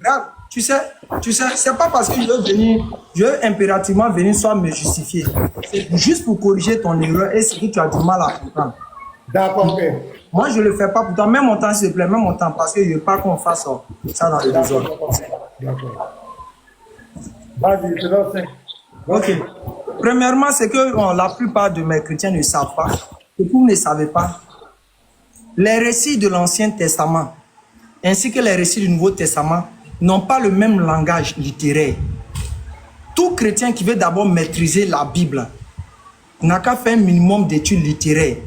Regarde, tu sais, c'est pas parce que je veux impérativement venir soit me justifier. C'est juste pour corriger ton erreur et ce que tu as du mal à comprendre. D'accord, ok. Moi, je le fais pas pour toi. Mets mon temps, s'il te plaît, mets mon temps parce que je veux pas qu'on fasse ça dans le désordre. D'accord. Vas-y, je te donne 5. Ok. Premièrement, c'est que la plupart de mes chrétiens ne savent pas, et vous ne savez pas, les récits de l'Ancien Testament ainsi que les récits du Nouveau Testament n'ont pas le même langage littéraire. Tout chrétien qui veut d'abord maîtriser la Bible n'a qu'à faire un minimum d'études littéraires.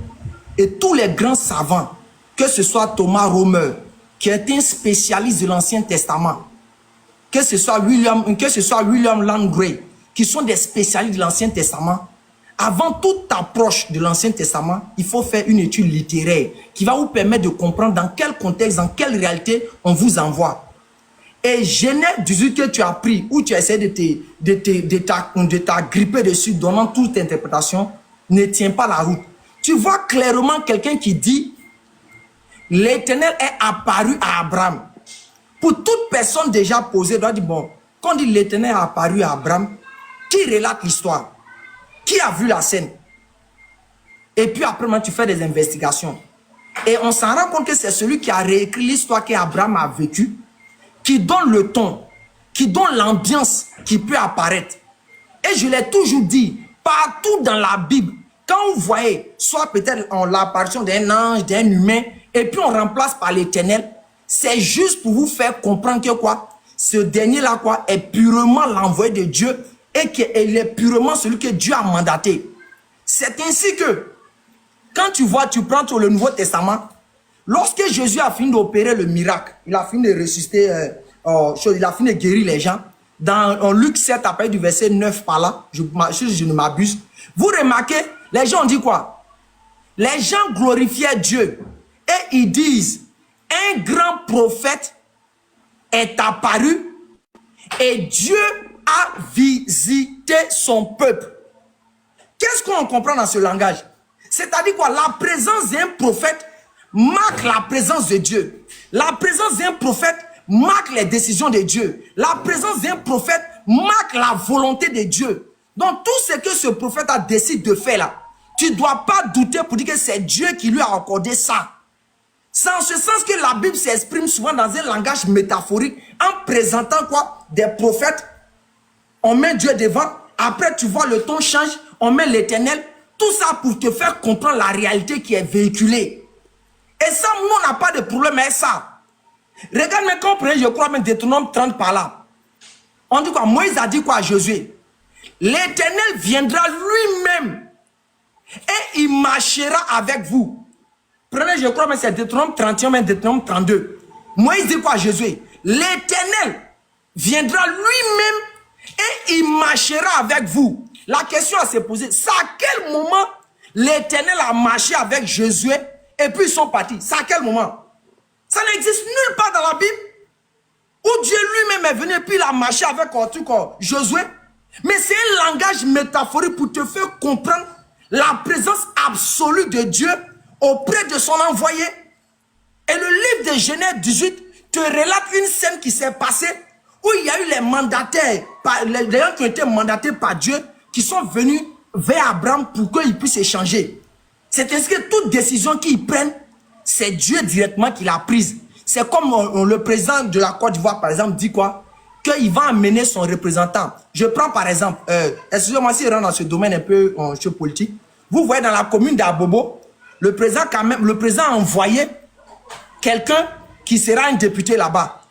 Et tous les grands savants, que ce soit Thomas Romer, qui est un spécialiste de l'Ancien Testament, que ce soit William Lane Gray, qui sont des spécialistes de l'Ancien Testament, avant toute approche de l'Ancien Testament, il faut faire une étude littéraire qui va vous permettre de comprendre dans quel contexte, dans quelle réalité on vous envoie. Et Genèse 18 que tu as pris, où tu essaies de t'agripper dessus, donnant toute interprétation, ne tient pas la route. Tu vois clairement quelqu'un qui dit « L'Éternel est apparu à Abraham ». Pour toute personne déjà posée, doit dire, bon, quand on dit l'Éternel est apparu à Abraham, qui relate l'histoire? Qui a vu la scène? Et puis après, tu fais des investigations. Et on s'en rend compte que c'est celui qui a réécrit l'histoire qu'Abraham a vécue, qui donne le ton, qui donne l'ambiance qui peut apparaître. Et je l'ai toujours dit, partout dans la Bible, quand vous voyez, soit peut-être l'apparition d'un ange, d'un humain, et puis on remplace par l'Éternel, c'est juste pour vous faire comprendre que quoi, ce dernier-là quoi, est purement l'envoyé de Dieu et qu'il est purement celui que Dieu a mandaté. C'est ainsi que, quand tu vois, tu prends le Nouveau Testament, lorsque Jésus a fini d'opérer le miracle, il a fini de ressusciter, il a fini de guérir les gens, dans Luc 7, à partir du verset 9 par là, je ne m'abuse, vous remarquez, les gens ont dit quoi? Les gens glorifiaient Dieu et ils disent, un grand prophète est apparu et Dieu a visité son peuple. Qu'est-ce qu'on comprend dans ce langage? C'est-à-dire quoi? La présence d'un prophète marque la présence de Dieu. La présence d'un prophète marque les décisions de Dieu. La présence d'un prophète marque la volonté de Dieu. Donc tout ce que ce prophète a décidé de faire là, tu ne dois pas douter pour dire que c'est Dieu qui lui a accordé ça. C'est en ce sens que la Bible s'exprime souvent dans un langage métaphorique en présentant quoi? Des prophètes. On met Dieu devant. Après, tu vois, le ton change. On met l'Éternel. Tout ça pour te faire comprendre la réalité qui est véhiculée. Et ça, nous, on n'a pas de problème avec ça. Regarde, mais quand on prend, je crois, même Deutéronome 30 par là. On dit quoi? Moïse a dit quoi à Josué? L'Éternel viendra lui-même et il marchera avec vous. Prenez, je crois, mais c'est Deutéronome 31, mais Deutéronome 32. Moïse dit quoi à Josué? L'Éternel viendra lui-même et il marchera avec vous. La question à se poser, c'est à quel moment l'Éternel a marché avec Josué et puis ils sont partis? C'est à quel moment? Ça n'existe nulle part dans la Bible où Dieu lui-même est venu et puis il a marché avec Josué. Mais c'est un langage métaphorique pour te faire comprendre la présence absolue de Dieu auprès de son envoyé. Et le livre de Genèse 18 te relate une scène qui s'est passée où il y a eu les mandataires, les gens qui ont été mandatés par Dieu, qui sont venus vers Abraham pour qu'il puisse échanger. C'est ainsi que toute décision qu'ils prennent, c'est Dieu directement qui l'a prise. C'est comme le président de la Côte d'Ivoire, par exemple, dit quoi? Qu'il va amener son représentant. Je prends par exemple, excusez-moi si je rentre dans ce domaine un peu politique. Vous voyez dans la commune d'Abobo, le président a envoyé quelqu'un qui sera un député là-bas.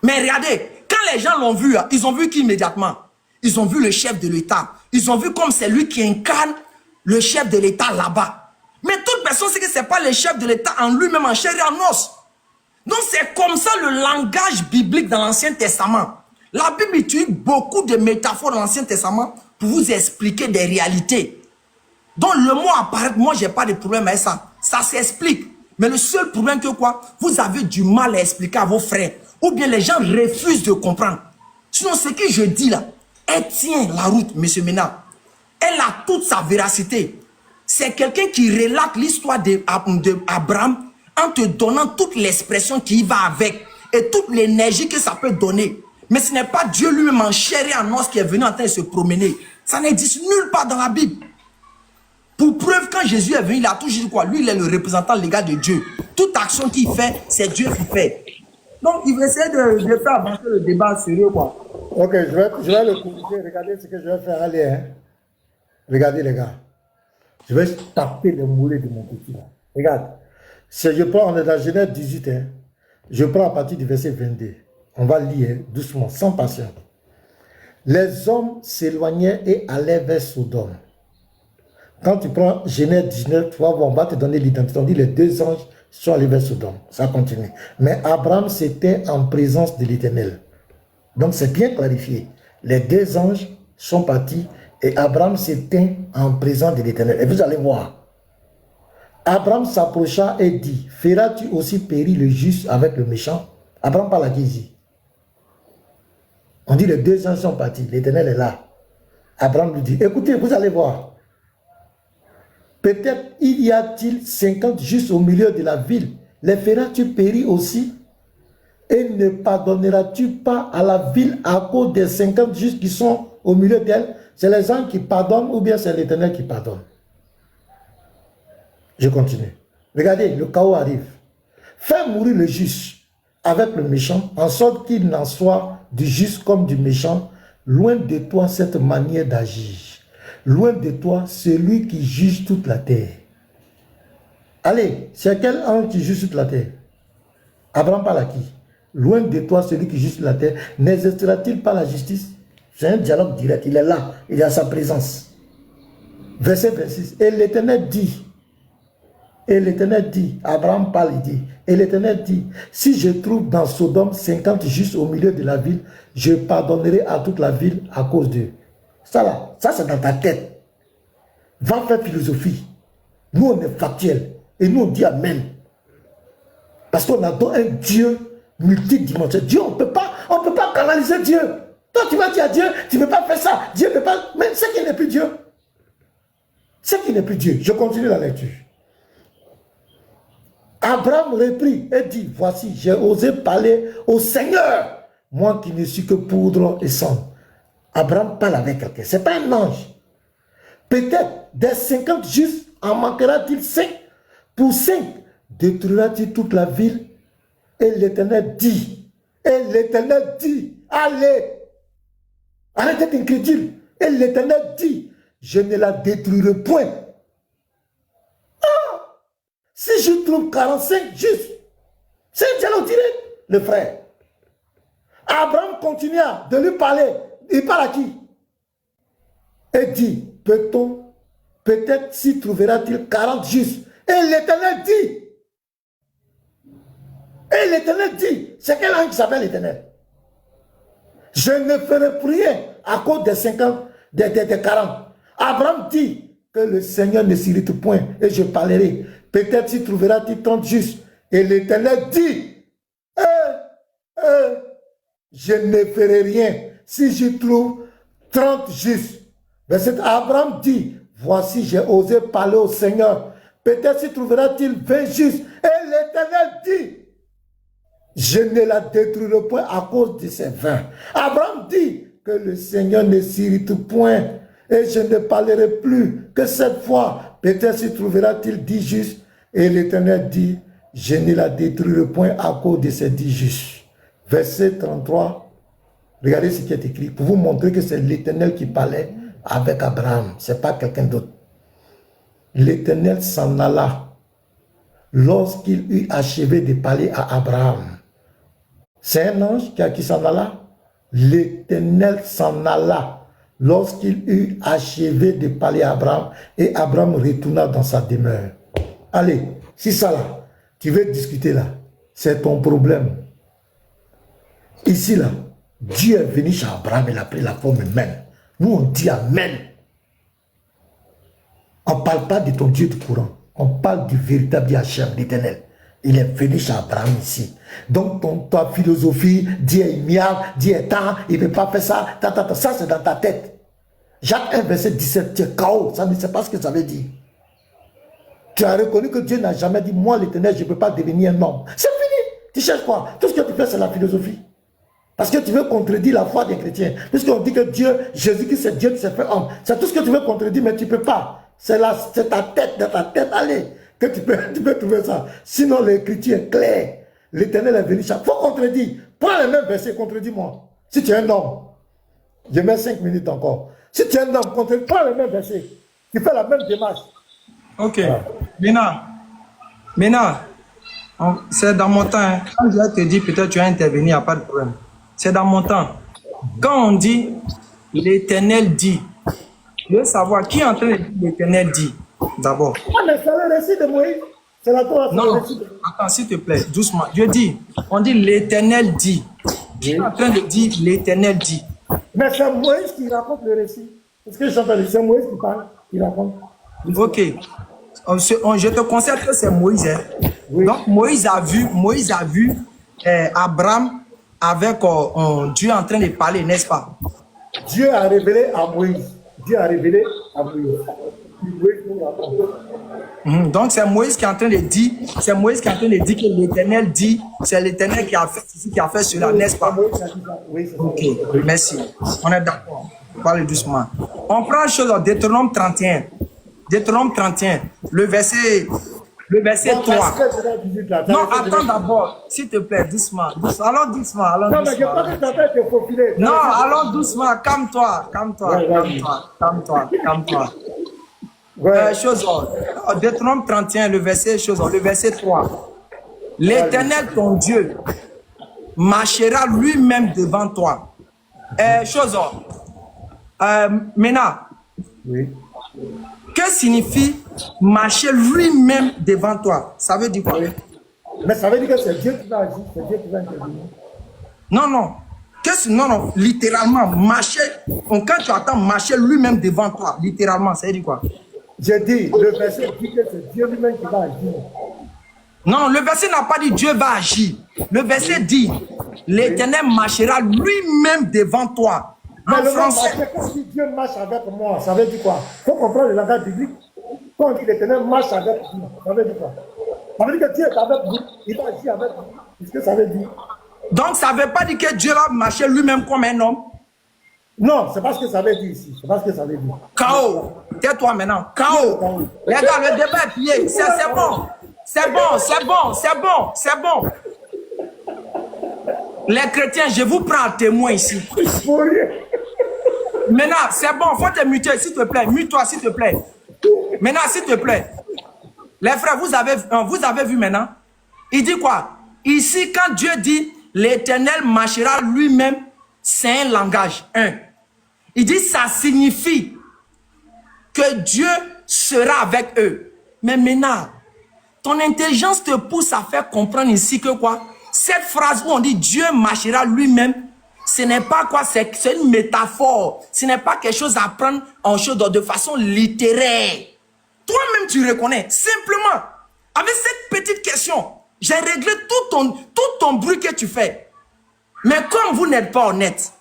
Mais regardez, quand les gens l'ont vu, ils ont vu qu'immédiatement, ils ont vu le chef de l'État. Ils ont vu comme c'est lui qui incarne le chef de l'État là-bas. Mais toute personne sait que ce n'est pas le chef de l'État en lui-même, en chair et en os. Donc c'est comme ça le langage biblique dans l'Ancien Testament. La Bible utilise beaucoup de métaphores dans l'Ancien Testament pour vous expliquer des réalités. Donc le mot apparaît, moi j'ai pas de problème avec ça. Ça s'explique. Mais le seul problème que quoi, vous avez du mal à expliquer à vos frères. Ou bien les gens refusent de comprendre. Sinon ce que je dis là, elle tient la route, monsieur Ménard. Elle a toute sa véracité. C'est quelqu'un qui relate l'histoire d'Abraham en te donnant toute l'expression qui va avec. et toute l'énergie que ça peut donner. Mais ce n'est pas Dieu lui-même en chair et en os qui est venu en train de se promener. Ça n'existe nulle part dans la Bible. Pour preuve, quand Jésus est venu, il a toujours dit quoi? Lui, il est le représentant légal de Dieu. Toute action qu'il fait, c'est Dieu qui fait. Donc, il va essayer de faire avancer le débat sérieux, quoi. Ok, je vais le corriger. Regardez ce que je vais faire. Allez, hein. Regardez, les gars. Je vais taper les moulets de mon petit, là. Regarde. Si je prends, on est dans Genèse 18, hein. Je prends à partir du verset 22. On va lire doucement, sans patience. Les hommes s'éloignaient et allaient vers Sodome. Quand tu prends Genèse 19, tu vas voir, on va te donner l'identité. On dit les deux anges sont allés vers Sodome. Ça continue. Mais Abraham, c'était en présence de l'Éternel. Donc c'est bien clarifié. Les deux anges sont partis et Abraham s'était en présence de l'Éternel. Et vous allez voir. Abraham s'approcha et dit, feras-tu aussi périr le juste avec le méchant? Abraham parle à qui ici? On dit les deux anges sont partis, l'Éternel est là. Abraham lui dit, écoutez, vous allez voir. Peut-être il y a-t-il 50 justes au milieu de la ville. Les feras-tu périr aussi? Et ne pardonneras-tu pas à la ville à cause des 50 justes qui sont au milieu d'elle? C'est les anges qui pardonnent ou bien c'est l'Éternel qui pardonne? Je continue. Regardez, le chaos arrive. Fais mourir le juste avec le méchant, en sorte qu'il n'en soit du juste comme du méchant. Loin de toi cette manière d'agir. Loin de toi celui qui juge toute la terre. Allez, c'est quel ange qui juge toute la terre? Abraham parle à qui? Loin de toi celui qui juge toute la terre. N'exercera-t-il pas la justice? C'est un dialogue direct. Il est là. Il est à sa présence. Verset 26. Et l'Éternel dit, Abraham parle, il dit, et l'Éternel dit, si je trouve dans Sodome 50 justes au milieu de la ville, je pardonnerai à toute la ville à cause d'eux. Ça là, ça c'est dans ta tête. Va faire philosophie. Nous on est factuel. Et nous on dit Amen. Parce qu'on a un Dieu multidimensionnel. Dieu, on ne peut pas canaliser Dieu. Toi tu vas dire à Dieu, tu ne peux pas faire ça. Dieu ne peut pas, mais c'est qui n'est plus Dieu. C'est qui n'est plus Dieu. Je continue la lecture. Abraham reprit et dit, voici, j'ai osé parler au Seigneur, moi qui ne suis que poudre et sang. Abraham parle avec quelqu'un, ce n'est pas un ange. Peut-être des 50 justes en manquera-t-il 5? Pour 5, détruira-t-il toute la ville? Et l'Éternel dit, allez, arrêtez d'être incrédule. Et l'Éternel dit, je ne la détruirai point. Si je trouve 45 justes, c'est un dialogue direct, le frère. Abraham continua de lui parler. Il parle à qui? Et dit, peut-être s'y trouvera-t-il 40 justes. Et l'Éternel dit, c'est quel ange qui s'appelle l'Éternel? Je ne ferai plus rien à cause des 50, des 40. Abraham dit que le Seigneur ne s'irrite point et je parlerai. Peut-être s'y trouvera-t-il 30 justes. Et l'Éternel dit, je ne ferai rien si je trouve 30 justes. Verset Abraham dit, voici j'ai osé parler au Seigneur. Peut-être s'y trouvera-t-il 20 justes. Et l'Éternel dit, je ne la détruirai point à cause de ces 20. Abraham dit que le Seigneur ne s'irrite point et je ne parlerai plus que cette fois. Peut-être s'y trouvera-t-il 10 justes. Et l'Éternel dit, je ne la détruirai point à cause de ces 10 justes. Verset 33, regardez ce qui est écrit, pour vous montrer que c'est l'Éternel qui parlait avec Abraham, ce n'est pas quelqu'un d'autre. L'Éternel s'en alla lorsqu'il eut achevé de parler à Abraham. C'est un ange qui s'en alla. L'Éternel s'en alla lorsqu'il eut achevé de parler à Abraham et Abraham retourna dans sa demeure. Allez, si ça là, tu veux discuter là, c'est ton problème. Ici là, Dieu est venu chez Abraham, il a pris la forme humaine. Nous on dit Amen. On ne parle pas de ton Dieu du courant, on parle du véritable Dieu Hachem, l'Éternel. Il est venu chez Abraham ici. Donc ta philosophie, Dieu est miable, Dieu est temps, il ne peut pas faire ça, ça c'est dans ta tête. Jacques 1 verset 17, tu es chaos, ça ne sait pas ce que ça veut dire. Tu as reconnu que Dieu n'a jamais dit, moi l'Éternel, je ne peux pas devenir un homme. C'est fini. Tu cherches quoi? Tout ce que tu fais, c'est la philosophie. Parce que tu veux contredire la foi des chrétiens. Puisqu'on dit que Dieu, Jésus-Christ, c'est Dieu qui s'est fait homme. C'est tout ce que tu veux contredire, mais tu ne peux pas. C'est ta tête, dans ta tête, allez, que tu peux trouver ça. Sinon, l'écriture est claire. L'Éternel est venu chaque fois. Faut contredire. Prends les mêmes versets, contredis-moi. Si tu es un homme, je mets 5 minutes encore. Si tu es un homme, contredis, prends les mêmes versets. Tu fais la même démarche. Ok. Voilà. Maintenant, c'est dans mon temps. Hein. Quand je vais te dire, peut-être tu vas intervenir, il n'y a pas de problème. C'est dans mon temps. Quand on dit l'Éternel dit, je veux savoir qui est en train de dire l'Éternel dit d'abord. Ah, mais c'est le récit de Moïse. C'est la Torah. Non, attends, s'il te plaît, doucement. Je dis, on dit l'Éternel dit. Qui est en train de dire l'Éternel dit. Mais c'est Moïse qui raconte le récit. Parce que c'est Moïse qui parle, qui raconte. Ok. Je te conseille que c'est Moïse. Hein. Oui. Donc Moïse a vu Abraham avec Dieu en train de parler, n'est-ce pas? Dieu a révélé à Moïse. Dieu a révélé à Moïse. Donc c'est Moïse qui est en train de dire, c'est Moïse qui est en train de dire que l'Éternel dit, c'est l'Éternel qui a fait ceci, qui a fait cela, n'est-ce pas? Oui, ok, merci. On est d'accord. Parlez doucement. On prend une chose en Deutéronome 31. Deutéronome 31, le verset 3. Non, attends d'abord, s'il te plaît, doucement. Allons doucement, allons doucement. Non, mais je pense que ça fait te faufiler. Non, allons doucement, calme-toi. Ouais. Deutéronome 31, le verset 3. L'Éternel, ton Dieu, marchera lui-même devant toi. Mena. Oui. Que signifie marcher lui-même devant toi? Ça veut dire quoi? Mais ça veut dire que c'est Dieu qui va agir, c'est Dieu qui va intervenir. Non, littéralement, marcher, quand tu attends marcher lui-même devant toi, littéralement, ça veut dire quoi? J'ai dit, le verset dit que c'est Dieu lui-même qui va agir. Non, le verset n'a pas dit Dieu va agir. Le verset dit, l'Éternel marchera lui-même devant toi. Mais le français, quand dit Dieu marche avec moi, ça veut dire quoi? Il faut comprendre le langage biblique. Quand on dit l'Éternel marche avec vous, ça veut dire quoi? Ça veut dire que Dieu est avec vous, il va agir avec vous. Qu'est-ce que ça veut dire? Donc ça ne veut pas dire que Dieu va marcher lui-même comme un homme? Non, c'est pas ce que ça veut dire ici. C'est pas ce que ça veut dire. Chaos. Tais-toi maintenant. Chaos. Les gars, le débat est plié. C'est bon. Les chrétiens, je vous prends un témoin ici. Maintenant, c'est bon, faut te muter, s'il te plaît. Mute-toi, s'il te plaît. Maintenant, s'il te plaît. Les frères, vous avez vu maintenant? Il dit quoi? Ici, quand Dieu dit, l'Éternel marchera lui-même, c'est un langage. Il dit, ça signifie que Dieu sera avec eux. Mais maintenant, ton intelligence te pousse à faire comprendre ici que quoi? Cette phrase où on dit Dieu marchera lui-même, ce n'est pas quoi, c'est une métaphore. Ce n'est pas quelque chose à prendre en chose de façon littéraire. Toi-même, tu reconnais. Simplement, avec cette petite question, j'ai réglé tout ton bruit que tu fais. Mais comme vous n'êtes pas honnête,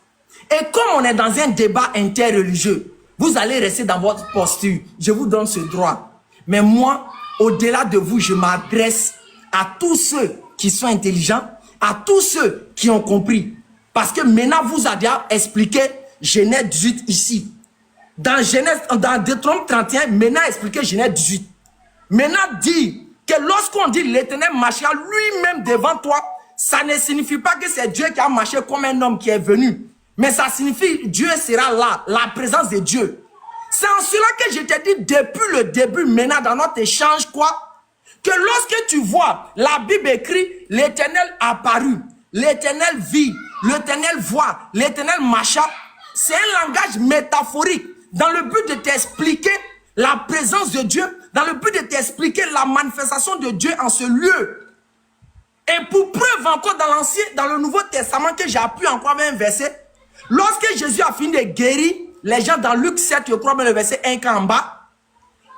et comme on est dans un débat interreligieux, vous allez rester dans votre posture. Je vous donne ce droit. Mais moi, au-delà de vous, je m'adresse à tous ceux qui sont intelligents, à tous ceux qui ont compris. Parce que maintenant, vous a déjà expliqué Genèse 18 ici. Dans Deutéronome 31, maintenant expliqué Genèse 18. Maintenant dit que lorsqu'on dit l'Éternel marchera lui-même devant toi, ça ne signifie pas que c'est Dieu qui a marché comme un homme qui est venu. Mais ça signifie Dieu sera là, la présence de Dieu. C'est en cela que je t'ai dit depuis le début, maintenant dans notre échange, quoi? Que lorsque tu vois, la Bible écrit, l'Éternel apparut, l'Éternel vit, l'Éternel voit, l'Éternel marcha, c'est un langage métaphorique dans le but de t'expliquer la présence de Dieu, dans le but de t'expliquer la manifestation de Dieu en ce lieu. Et pour preuve encore dans le Nouveau Testament que j'ai appris encore avec un verset, lorsque Jésus a fini de guérir les gens dans Luc 7, je crois, le verset 1 en bas,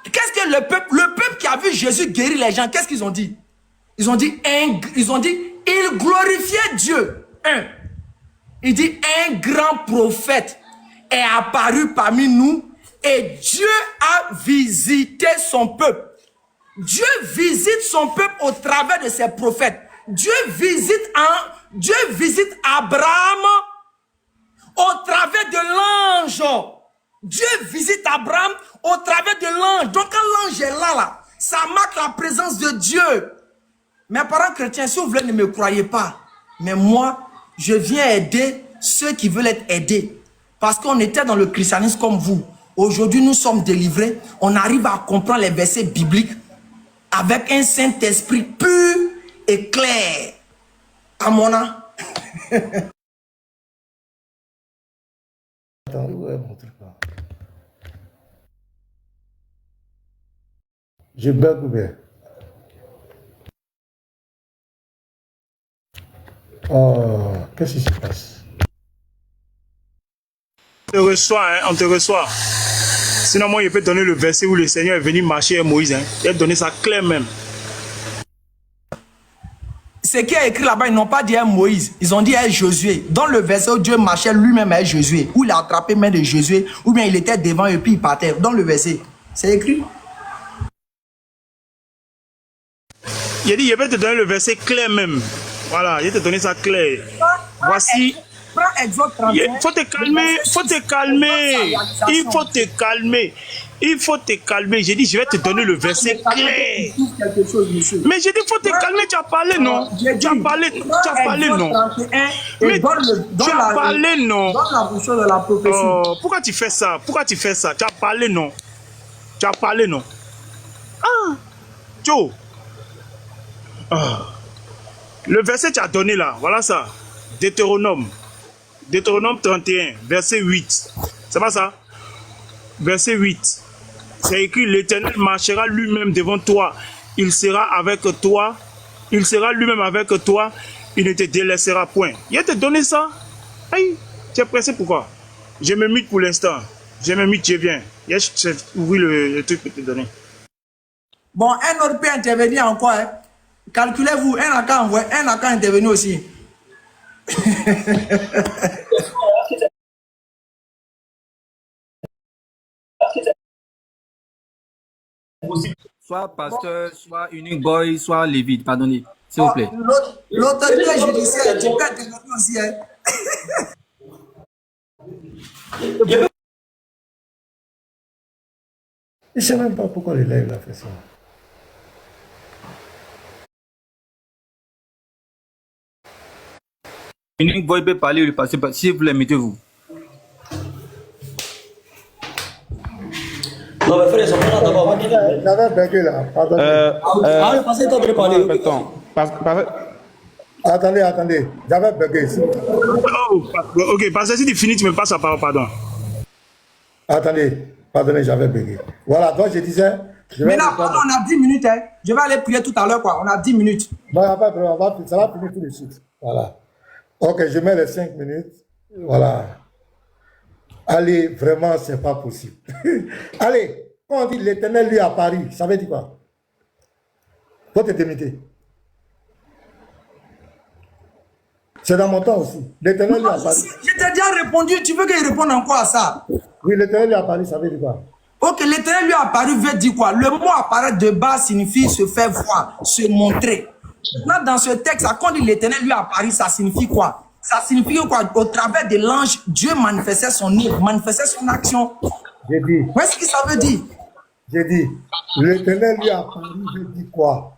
qu'est-ce que le peuple qui a vu Jésus guérir les gens, qu'est-ce qu'ils ont dit? Ils ont dit, il glorifiait Dieu. Il dit, un grand prophète est apparu parmi nous et Dieu a visité son peuple. Dieu visite son peuple au travers de ses prophètes. Dieu visite Abraham au travers de l'ange. Dieu visite Abraham au travers de l'ange. Donc quand l'ange est là, ça marque la présence de Dieu. Mes parents chrétiens, si vous voulez, ne me croyez pas. Mais moi, je viens aider ceux qui veulent être aidés. Parce qu'on était dans le christianisme comme vous. Aujourd'hui, nous sommes délivrés. On arrive à comprendre les versets bibliques avec un Saint-Esprit pur et clair. Amona. Attends, où est mon truc là? Je bug ou bien? Oh, qu'est-ce qui se passe? On te reçoit, hein, on te reçoit. Sinon, moi, je peux donner le verset où le Seigneur est venu marcher avec Moïse. Hein. Il a donné ça clair même. Ce qui est écrit là-bas, ils n'ont pas dit à Moïse, ils ont dit à Josué. Dans le verset où Dieu marchait lui-même avec Josué, où il a attrapé main de Josué, ou bien il était devant et puis il partait. Dans le verset, c'est écrit. Il a dit, je vais te donner le verset clair même. Voilà, je vais te donner ça clair. Voici. Prends Exode 31. Il faut te calmer, faut te calmer. Il faut te calmer. Il faut te calmer. J'ai dit, je vais te donner le verset clair. Mais j'ai dit, il faut te calmer. Tu as parlé, non? Tu as parlé, non? Mais tu as parlé, non? Oh, pourquoi tu fais ça? Pourquoi tu fais ça? Tu as parlé, non? Tu as parlé, non? Ah, Joe. Ah. Le verset que tu as donné là, voilà ça. Deutéronome 31, verset 8. C'est pas ça? Verset 8. C'est écrit, l'Éternel marchera lui-même devant toi. Il sera avec toi. Il sera lui-même avec toi. Il ne te délaissera point. Il a te donné ça? Aïe, tu es pressé pourquoi? Je me mute pour l'instant. Je me mute, je viens. Je vais ouvrir le truc pour te donner. Bon, un autre peut intervenir encore. Hein. Calculez-vous, un a qu'à envoyer, un a qu'à intervenir aussi. Soit pasteur, soit unique boy, soit lévite, pardonnez, s'il vous plaît. L'autorité judiciaire, tu peux intervenir aussi. Hein. Je ne sais même pas pourquoi l'élève a fait ça. Unique boy peut parler, le pasteur, s'il vous plaît, mettez-vous. Non, mais frère, ils sont pas là d'abord. J'avais bugué là, pardon. Le passé, t'as de parler. Attendez, j'avais bugué ici. Oh, ok, parce que si tu finis, tu me passes la parole, pardon. Attendez, pardonnez, j'avais bugué. Voilà, donc je disais... Maintenant, pardon, on a 10 minutes. Hein. Je vais aller prier tout à l'heure, quoi. On a 10 minutes. Non, il n'y a pas de problème, ça va finir tout de suite. Voilà. Ok, je mets les 5 minutes. Voilà. Allez, vraiment, c'est pas possible. Allez, quand on dit l'Éternel lui à Paris, ça veut dire quoi? Votre intimité. C'est dans mon temps aussi. L'Éternel lui à Paris. Je t'ai déjà répondu. Tu veux qu'il réponde encore à ça? Oui, l'Éternel lui à Paris, ça veut dire quoi? Ok, l'Éternel lui apparu veut dire quoi? Le mot apparaître de bas signifie se faire voir, se montrer. Maintenant, dans ce texte, quand on dit l'Éternel lui apparu, ça signifie quoi? Ça signifie quoi? Au travers de l'ange, Dieu manifestait son œuvre, manifestait son action. J'ai dit. Où est-ce que ça veut dire? J'ai dit, l'Éternel lui à Paris veut dire quoi?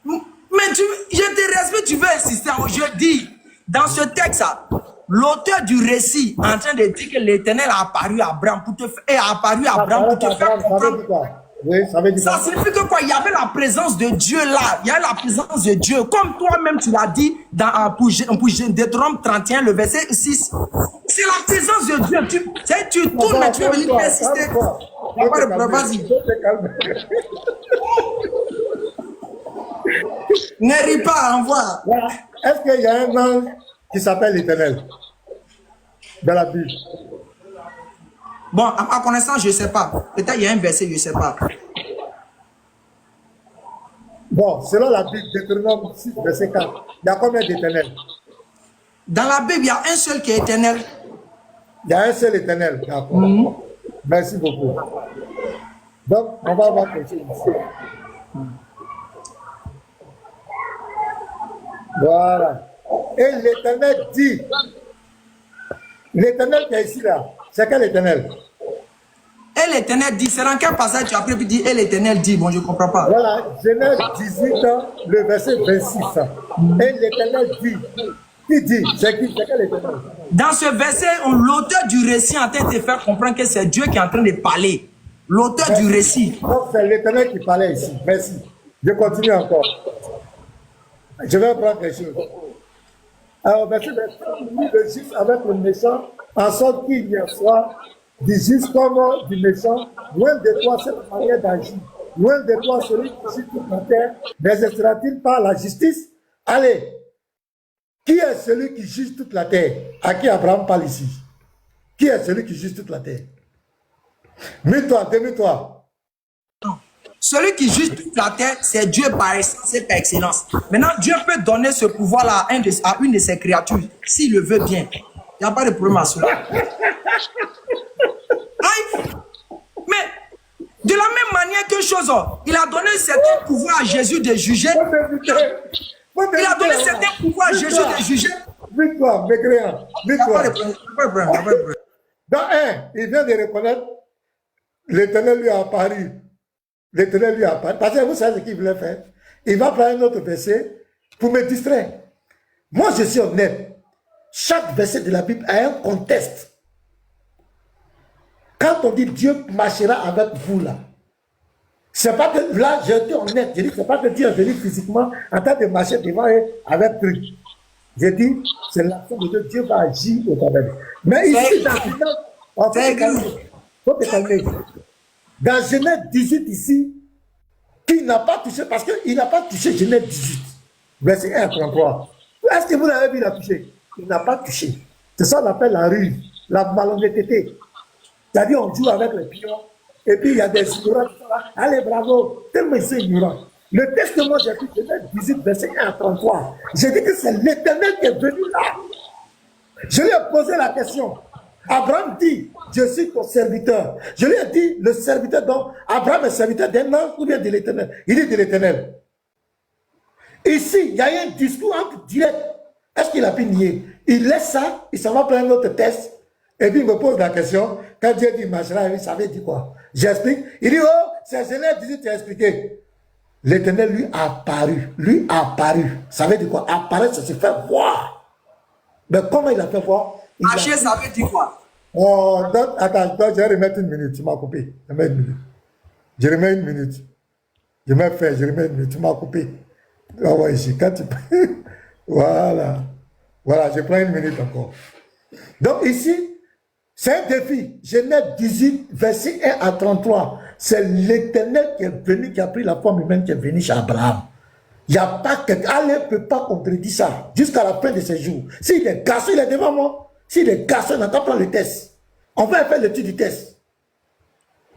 Mais je te respecte, tu veux insister. Je dis, dans ce texte, l'auteur du récit est en train de dire que l'Éternel a apparu à Abraham pour te faire comprendre. Oui, ça veut dire ça signifie que quoi? Il y avait la présence de Dieu là. Il y a la présence de Dieu. Comme toi-même, tu l'as dit pour Deutéronome 31, le verset 6. C'est la présence de Dieu. Tu tournes, mais tu veux venir insister. Vas-y. Ne ris pas, envoie. Est-ce qu'il y a un ange qui s'appelle l'Éternel dans la Bible? Bon, à ma connaissance, je ne sais pas. Peut-être il y a un verset, je ne sais pas. Bon, selon la Bible, Deutéronome 6, verset 4, il y a combien d'éternels? Dans la Bible, il y a un seul qui est éternel. Il y a un seul éternel, d'accord. Merci beaucoup. Donc, on va voir quelque chose ici. Voilà. Et l'Éternel dit, l'Éternel qui est ici là, c'est quel Éternel? Et l'Éternel dit, c'est dans quel passage tu as pris, puis dit, et l'Éternel dit, bon, je ne comprends pas. Voilà, Genèse 18, le verset 26. Et l'Éternel dit, qui dit? C'est qui? C'est quel Éternel? Dans ce verset, l'auteur du récit est en train de te faire comprendre que c'est Dieu qui est en train de parler. L'auteur du récit. Donc c'est l'Éternel qui parlait ici. Merci. Je continue encore. Je vais prendre quelque chose. Alors, verset 23, le juste avec le méchant, en sorte qu'il y soit du juste comme du méchant, loin de toi cette manière d'agir, loin de toi celui qui juge toute la terre, n'exercera-t-il pas la justice? Allez, qui est celui qui juge toute la terre? À qui Abraham parle ici? Qui est celui qui juge toute la terre? Mets-toi, démets-toi. Celui qui juge toute la terre, c'est Dieu par essence et par excellence. Maintenant, Dieu peut donner ce pouvoir-là à une de ses créatures, s'il le veut bien. Il n'y a pas de problème à cela. Mais, de la même manière que chose, il a donné certains pouvoirs à Jésus de juger. Il a donné certains pouvoirs à Jésus de juger. Victoire, mécréant. Victoire. Dans un, il vient de reconnaître, l'Éternel lui a apparu. L'Éternel lui a apparu. Parce que vous savez ce qu'il voulait faire. Il va prendre un autre verset pour me distraire. Moi, je suis honnête. Chaque verset de la Bible a un contexte. Quand on dit Dieu marchera avec vous là, c'est pas que là, j'ai été honnête. Je dis, c'est pas que Dieu est venu physiquement en train de marcher devant eux avec truc. J'ai dit, c'est l'action de Dieu. Dieu va agir au travers. Mais ici, dans faut te calmer. Dans Genèse 18 ici, qui n'a pas touché, parce qu'il n'a pas touché Genèse 18, verset 1 à 33. Est-ce que vous l'avez vu, il a touché? Il n'a pas touché. C'est ça qu'on appelle la rue, la malhonnêteté. C'est-à-dire, on joue avec les pions, et puis il y a des ignorants qui sont là. Allez, bravo, tellement ils sont ignorants. Le texte que moi j'ai pris, Genèse 18, verset 1 à 33, j'ai dit que c'est l'Éternel qui est venu là. Je lui ai posé la question. Abraham dit, je suis ton serviteur. Je lui ai dit, le serviteur, donc, Abraham est serviteur d'un homme ou bien de l'Éternel? Il dit de l'Éternel. Ici, il y a un discours entre direct. Est-ce qu'il a pu nier? Il laisse ça, il s'en va prendre un autre test, et puis il me pose la question, quand Dieu dit marchera, il savait dire quoi? J'explique. Il dit, oh, c'est Genèse 18, tu as expliqué. L'Éternel lui a apparu. Lui a apparu. Ça veut dire quoi? Apparaître, c'est se faire voir. Mais comment il a fait voir? Marcher, ça veut dire quoi? Oh, attends, je vais remettre une minute, tu m'as coupé. Je remets une minute. Je remets une minute. Je remets une minute, tu m'as coupé. Ah ouais, ici, quand tu... Voilà. Voilà, je prends une minute encore. Donc ici, c'est un défi. Genèse 18, verset 1 à 33. C'est l'Éternel qui est venu, qui a pris la forme humaine, qui est venu chez Abraham. Il n'y a pas quelqu'un, Allah ne peut pas contredire ça jusqu'à la fin de ses jours. S'il est garçon, il est devant moi. S'il est garçon, il n'a qu'à prendre le test. On va faire l'étude du test.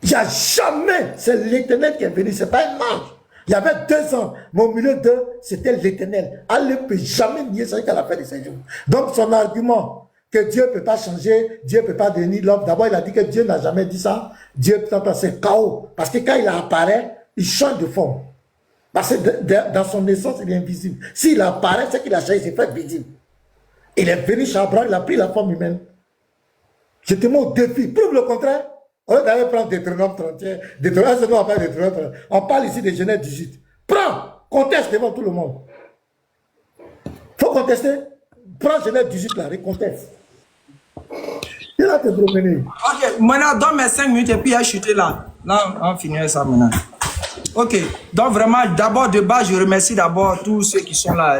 Il n'y a jamais, c'est l'Éternel qui est venu, ce n'est pas un ange. Il y avait 2 ans, mais au milieu d'eux, c'était l'Éternel. Allah ne peut jamais nier ça jusqu'à la fin de ses jours. Donc son argument que Dieu ne peut pas changer, Dieu ne peut pas devenir l'homme. D'abord, il a dit que Dieu n'a jamais dit ça. Dieu peut c'est chaos. Parce que quand il apparaît, il change de forme. Parce que dans son essence, il est invisible. S'il apparaît, c'est qu'il a changé, il s'est fait visible. Il est venu chez Abraham, il a pris la forme humaine. Je te mets au défi. Prouve le contraire. On va prendre Deutéronome 31. On parle ici de Genèse 18. Prends, conteste devant tout le monde. Faut contester. Prends Genèse 18 là, conteste. Il va te promener. Ok, maintenant, donne mes 5 minutes et puis il a chuté là. Là, on finit ça maintenant. Ok, donc vraiment, d'abord de base, je remercie d'abord tous ceux qui sont là,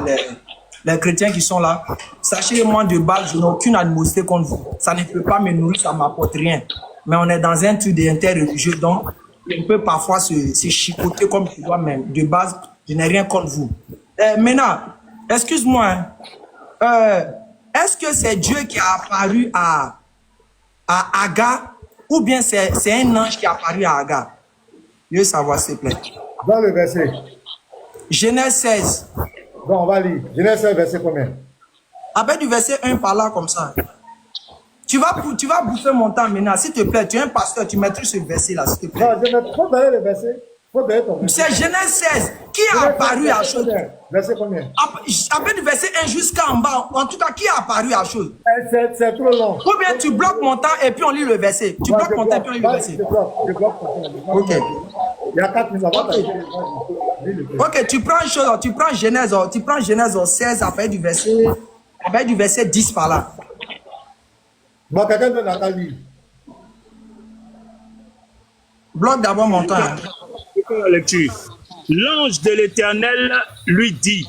les chrétiens qui sont là. Sachez, moi de base, je n'ai aucune animosité contre vous. Ça ne peut pas me nourrir, ça ne m'apporte rien. Mais on est dans un truc d'interreligieux, donc on peut parfois se chicoter comme tu dois, mais de base, je n'ai rien contre vous. Maintenant, excuse-moi, est-ce que c'est Dieu qui a apparu à Agar ou bien c'est un ange qui a apparu à Agar? Je veux savoir, s'il te plaît. Dans le verset. Genèse 16. Bon, on va lire. Genèse 16, verset combien? Avec du verset 1 par là, comme ça. Tu vas bouffer mon temps maintenant. S'il te plaît, tu es un pasteur, tu maîtrises ce verset-là, s'il te plaît. Non, je ne faut donner le verset. Faut donner ton verset. C'est Genèse 16. Qui a apparu à chose? Verset combien? Après du verset 1 jusqu'en bas, en tout cas, qui a apparu à chose? C'est trop long. Ou bien tu bloques mon temps et puis on lit le verset. Tu bloques mon temps et puis on lit le verset. Je bloque. Ok. Il y a 4 minutes avant. Ok, tu prends une chose, tu prends Genèse 16 après du verset 10 par là. Bon, quelqu'un donne à ta livre. Bloque d'abord mon temps. Hein. La lecture. L'ange de l'Éternel lui dit,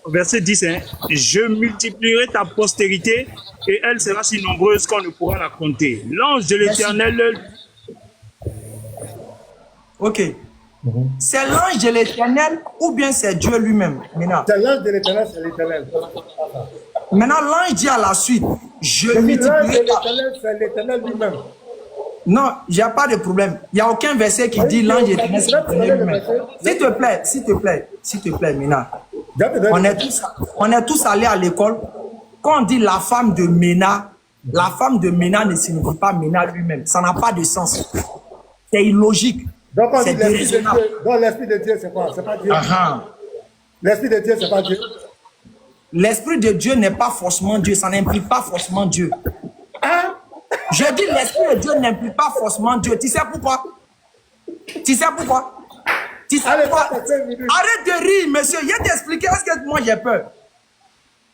verset 10, hein, je multiplierai ta postérité et elle sera si nombreuse qu'on ne pourra la compter. L'ange de l'Éternel. Ok. C'est l'ange de l'Éternel ou bien c'est Dieu lui-même? C'est l'ange de l'Éternel, c'est l'Éternel. Maintenant, l'ange dit à la suite, je L'ange de multiplierai. l'Éternel, c'est l'Éternel lui-même. Non, il n'y a pas de problème. Il n'y a aucun verset qui dit l'ange de l'Éternel, c'est l'Éternel lui-même. S'il te plaît, Ména. On est tous allés à l'école. Quand on dit la femme de Ména ne signifie pas Ména lui-même. Ça n'a pas de sens. C'est illogique. Donc, on C'est dit l'Esprit de déraisonnable. Dieu. Donc, l'Esprit de Dieu, c'est quoi? C'est pas Dieu. L'Esprit de Dieu, c'est pas Dieu. L'Esprit de Dieu n'est pas forcément Dieu. Ça n'implique pas forcément Dieu. Hein? Je dis l'Esprit de Dieu n'implique pas forcément Dieu. Tu sais pourquoi? Allez, Pourquoi? passe 5 minutes. Arrête de rire, monsieur. Il a t'expliqué. Est-ce que moi j'ai peur?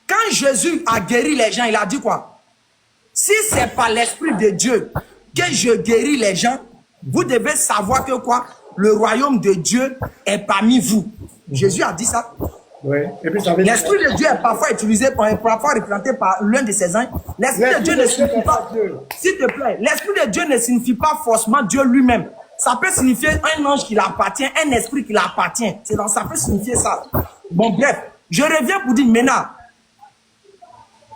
Quand Jésus a guéri les gens, il a dit quoi? Si c'est par l'Esprit de Dieu que je guéris les gens, vous devez savoir que quoi? Le royaume de Dieu est parmi vous. Jésus a dit ça. Oui. Et puis, ça veut dire. L'Esprit de Dieu est parfois utilisé, parfois représenté par l'un de ses anges. L'Esprit de Dieu ne signifie pas, s'il te plaît, l'Esprit de Dieu ne signifie pas forcément Dieu lui-même. Ça peut signifier un ange qui l'appartient, un esprit qui l'appartient. Ça peut signifier ça. Bon, bref, je reviens pour dire maintenant,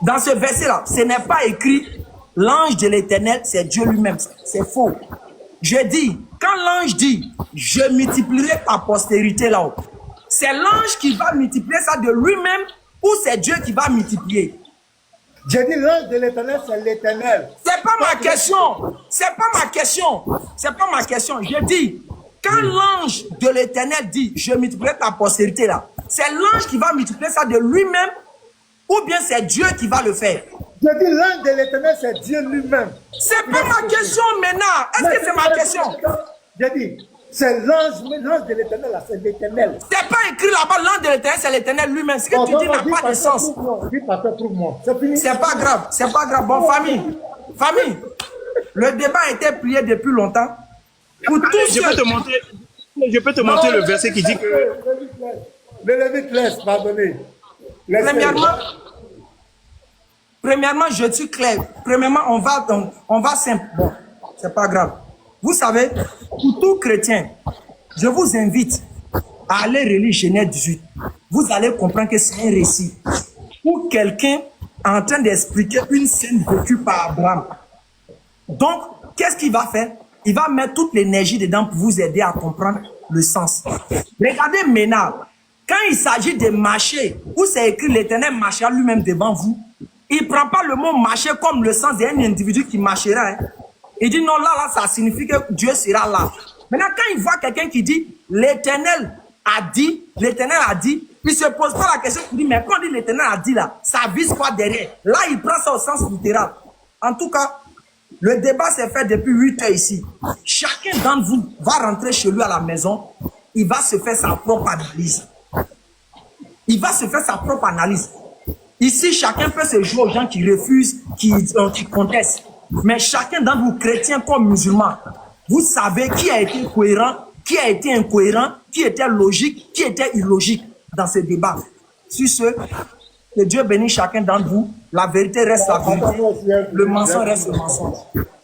dans ce verset-là, ce n'est pas écrit l'ange de l'Éternel, c'est Dieu lui-même. C'est faux. Je dis, quand l'ange dit, je multiplierai ta postérité là-haut, c'est l'ange qui va multiplier ça de lui-même ou c'est Dieu qui va multiplier? J'ai dit l'ange de l'Éternel, c'est l'Éternel. C'est pas ma question. C'est pas ma question. C'est pas ma question. Je dis, quand l'ange de l'Éternel dit, je multiplierai ta postérité là, c'est l'ange qui va multiplier ça de lui-même ou bien c'est Dieu qui va le faire? J'ai dit l'ange de l'Éternel, c'est Dieu lui-même. C'est pas ma question maintenant. Est-ce que c'est ma question? J'ai dit, c'est l'ange de l'Éternel, là, c'est l'Éternel. C'est pas écrit là-bas, l'ange de l'Éternel, c'est l'Éternel lui-même. Ce que tu dis n'a pas de sens. Dis, pasteur, trouve-moi. C'est fini. C'est pas grave, c'est pas grave. Bon, famille, le débat a été plié depuis longtemps. Pour tous Je peux te montrer le verset qui dit que... Le Lévite laisse, pardonnez. Premièrement, je suis clair. Premièrement, on va simple. Bon, c'est pas grave. Vous savez, pour tout chrétien, je vous invite à aller relire Genèse 18. Vous allez comprendre que c'est un récit où quelqu'un est en train d'expliquer une scène vécue par Abraham. Donc, qu'est-ce qu'il va faire? Il va mettre toute l'énergie dedans pour vous aider à comprendre le sens. Regardez maintenant, quand il s'agit de marcher, où c'est écrit l'Éternel marchera lui-même devant vous, il ne prend pas le mot marcher comme le sens d'un individu qui marchera. Hein. Il dit non, là, ça signifie que Dieu sera là. Maintenant, quand il voit quelqu'un qui dit l'Éternel a dit, il ne se pose pas la question, il dit, mais quand on dit l'Éternel a dit là, ça vise quoi derrière? Là, il prend ça au sens littéral. En tout cas, le débat s'est fait depuis 8 heures ici. Chacun d'entre vous va rentrer chez lui à la maison, il va se faire sa propre analyse. Ici, chacun peut se jouer aux gens qui refusent, qui contestent. Mais chacun d'entre vous, chrétiens comme musulmans, vous savez qui a été cohérent, qui a été incohérent, qui était logique, qui était illogique dans ce débat. Sur ce, que Dieu bénisse chacun d'entre vous. La vérité reste la vérité. Le mensonge reste le mensonge.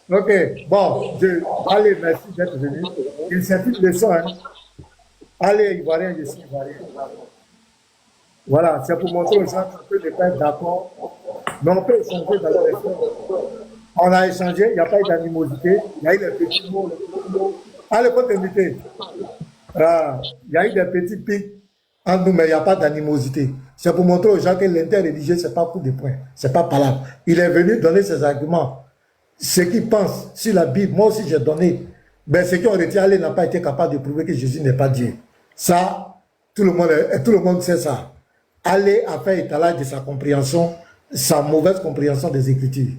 Ok, bon, allez, merci d'être venu. C'est une leçon. Hein. Allez, Ivoirien, je suis Ivoirien. Voilà, c'est pour montrer aux gens qu'on peut ne pas être d'accord, mais on peut échanger dans la leçon. On a échangé, il n'y a pas eu d'animosité, il y a eu des petits mots. Allez, faut t'inviter. Il y a eu des petits pics entre nous, mais il n'y a pas d'animosité. C'est pour montrer aux gens que l'interreligieux, ce n'est pas coup de poing, ce n'est pas palabre. Il est venu donner ses arguments, ce qu'il pense sur la Bible. Moi aussi, j'ai donné Ben, ceux qui ont retiré Allah n'a pas été capable de prouver que Jésus n'est pas Dieu. Ça, tout le monde sait ça. Allah a fait étalage de sa compréhension, sa mauvaise compréhension des Écritures.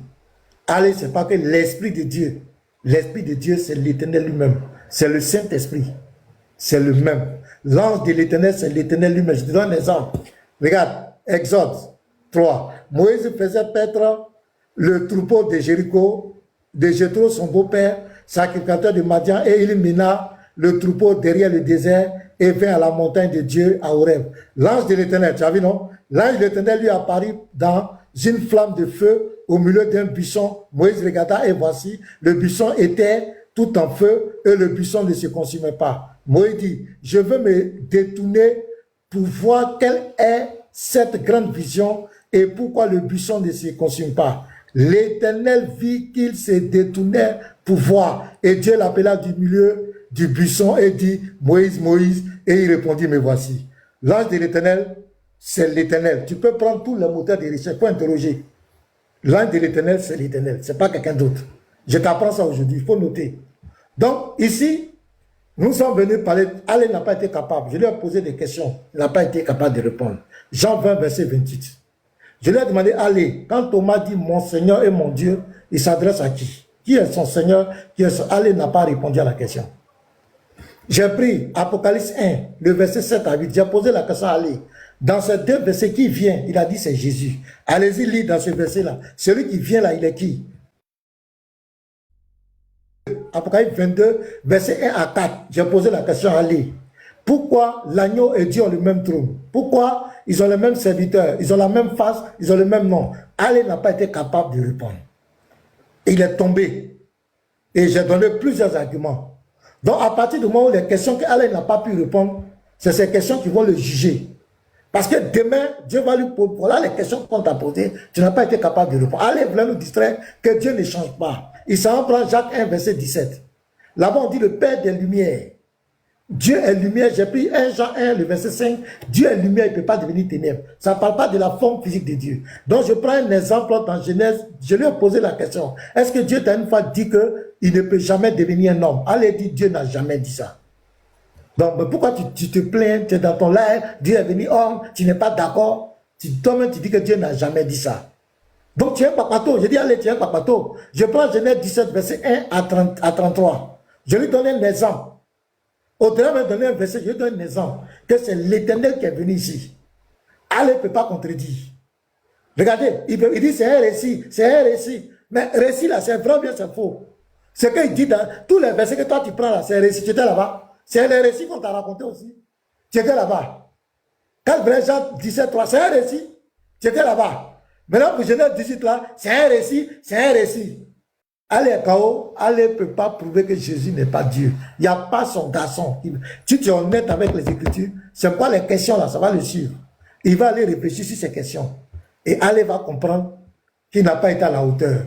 Allah, c'est pas que l'Esprit de Dieu. L'Esprit de Dieu, c'est l'Éternel lui-même. C'est le Saint-Esprit. C'est le même. L'ange de l'Éternel, c'est l'Éternel lui-même. Je te donne un exemple. Regarde, Exode 3. Moïse faisait paître le troupeau de Jéricho, de Jéthro, son beau-père, sacrificateur de Madian, et il mena le troupeau derrière le désert et vint à la montagne de Dieu à Horeb. L'ange de l'Éternel, tu as vu, non? L'ange de l'Éternel lui apparut dans une flamme de feu au milieu d'un buisson. Moïse regarda et voici, le buisson était tout en feu et le buisson ne se consumait pas. Moïse dit, je veux me détourner pour voir quelle est cette grande vision et pourquoi le buisson ne se consume pas. L'Éternel vit qu'il se détournait pour voir et Dieu l'appela du milieu du buisson et dit, Moïse, Moïse, et il répondit, me voici. L'ange de l'Éternel, c'est l'Éternel. Tu peux prendre tous les moteurs de recherche pour interroger. L'ange de l'Éternel, c'est l'Éternel, c'est pas quelqu'un d'autre. Je t'apprends ça aujourd'hui, il faut noter. Donc, ici, nous sommes venus parler, Allah n'a pas été capable. Je lui ai posé des questions, il n'a pas été capable de répondre. Jean 20, verset 28. Je lui ai demandé, allez, quand Thomas dit mon Seigneur et mon Dieu, il s'adresse à qui? Qui est son Seigneur? Allah n'a pas répondu à la question. J'ai pris Apocalypse 1, le verset 7 à 8. J'ai posé la question à Ali. Dans ces deux versets, qui vient? Il a dit c'est Jésus. Allez-y, lire dans ce verset-là. Celui qui vient là, il est qui? Apocalypse 22, verset 1 à 4. J'ai posé la question à Ali. Pourquoi l'agneau et Dieu ont le même trône? Pourquoi ils ont les mêmes serviteurs? Ils ont la même face, ils ont le même nom. Ali n'a pas été capable de répondre. Il est tombé. Et j'ai donné plusieurs arguments. Donc, à partir du moment où les questions qu'Allah n'a pas pu répondre, c'est ces questions qui vont le juger. Parce que demain, Dieu va lui poser, voilà les questions qu'on t'a posées, tu n'as pas été capable de répondre. Allah voulait nous distraire que Dieu ne change pas. Il s'en prend Jacques 1, verset 17. Là-bas, on dit le Père des Lumières. Dieu est lumière. J'ai pris 1 Jean 1, le verset 5. Dieu est lumière, il ne peut pas devenir ténèbres. Ça ne parle pas de la forme physique de Dieu. Donc, je prends un exemple dans Genèse. Je lui ai posé la question. Est-ce que Dieu t'a une fois dit qu'il ne peut jamais devenir un homme? Allah dit, Dieu n'a jamais dit ça. Donc, mais pourquoi tu te plains, tu es dans ton live, Dieu est venu homme, tu n'es pas d'accord? Toi-même, tu dis que Dieu n'a jamais dit ça. Donc, tu es un papato. Je dis, allez, tu es un papato. Je prends Genèse 17, verset 1 à 33. Je lui donne un exemple. Au-delà de donner un verset, je lui donne un exemple. Que c'est l'Éternel qui est venu ici. Allah ne peut pas contredire. Regardez, il dit c'est un récit, c'est un récit. Mais récit là, c'est vrai ou bien c'est faux? Ce qu'il dit dans tous les versets que toi tu prends là, c'est un récit. Tu étais là-bas. C'est les récits qu'on t'a raconté aussi. Tu étais là-bas. Quand Jean 17, 3, c'est un récit. Tu étais là-bas. Maintenant, pour Genèse 18 là, c'est un récit, c'est un récit. Allah est KO, Allah ne peut pas prouver que Jésus n'est pas Dieu. Il n'y a pas son garçon. Si tu es honnête avec les Écritures, c'est quoi les questions là, ça va le suivre. Il va aller réfléchir sur ces questions. Et Allah va comprendre qu'il n'a pas été à la hauteur.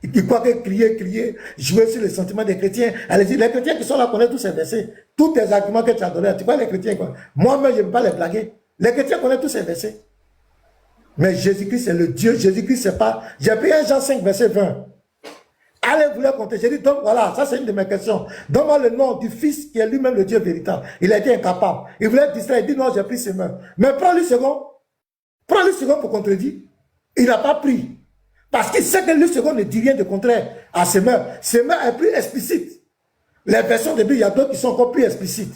Il croit que crier, jouer sur les sentiments des chrétiens. Allez-y, les chrétiens qui sont là connaissent tous ces versets. Tous tes arguments que tu as donnés, tu vois les chrétiens quoi. Moi-même, je ne peux pas les blaguer. Les chrétiens connaissent tous ces versets. Mais Jésus-Christ, c'est le Dieu. Jésus-Christ, c'est pas... J'ai pris 1 Jean 5, verset 20. Allez voulait compter. J'ai dit, donc voilà, ça c'est une de mes questions. Donne-moi le nom du Fils qui est lui-même le Dieu véritable. Il a été incapable. Il voulait distraire. Il dit, non, j'ai pris ses mains. Mais prends-lui second. Prends-lui second pour contredire. Il n'a pas pris. Parce qu'il sait que lui second ne dit rien de contraire à ses mains. Ses mains est plus explicite. Les versions de Bible, il y a d'autres qui sont encore plus explicites.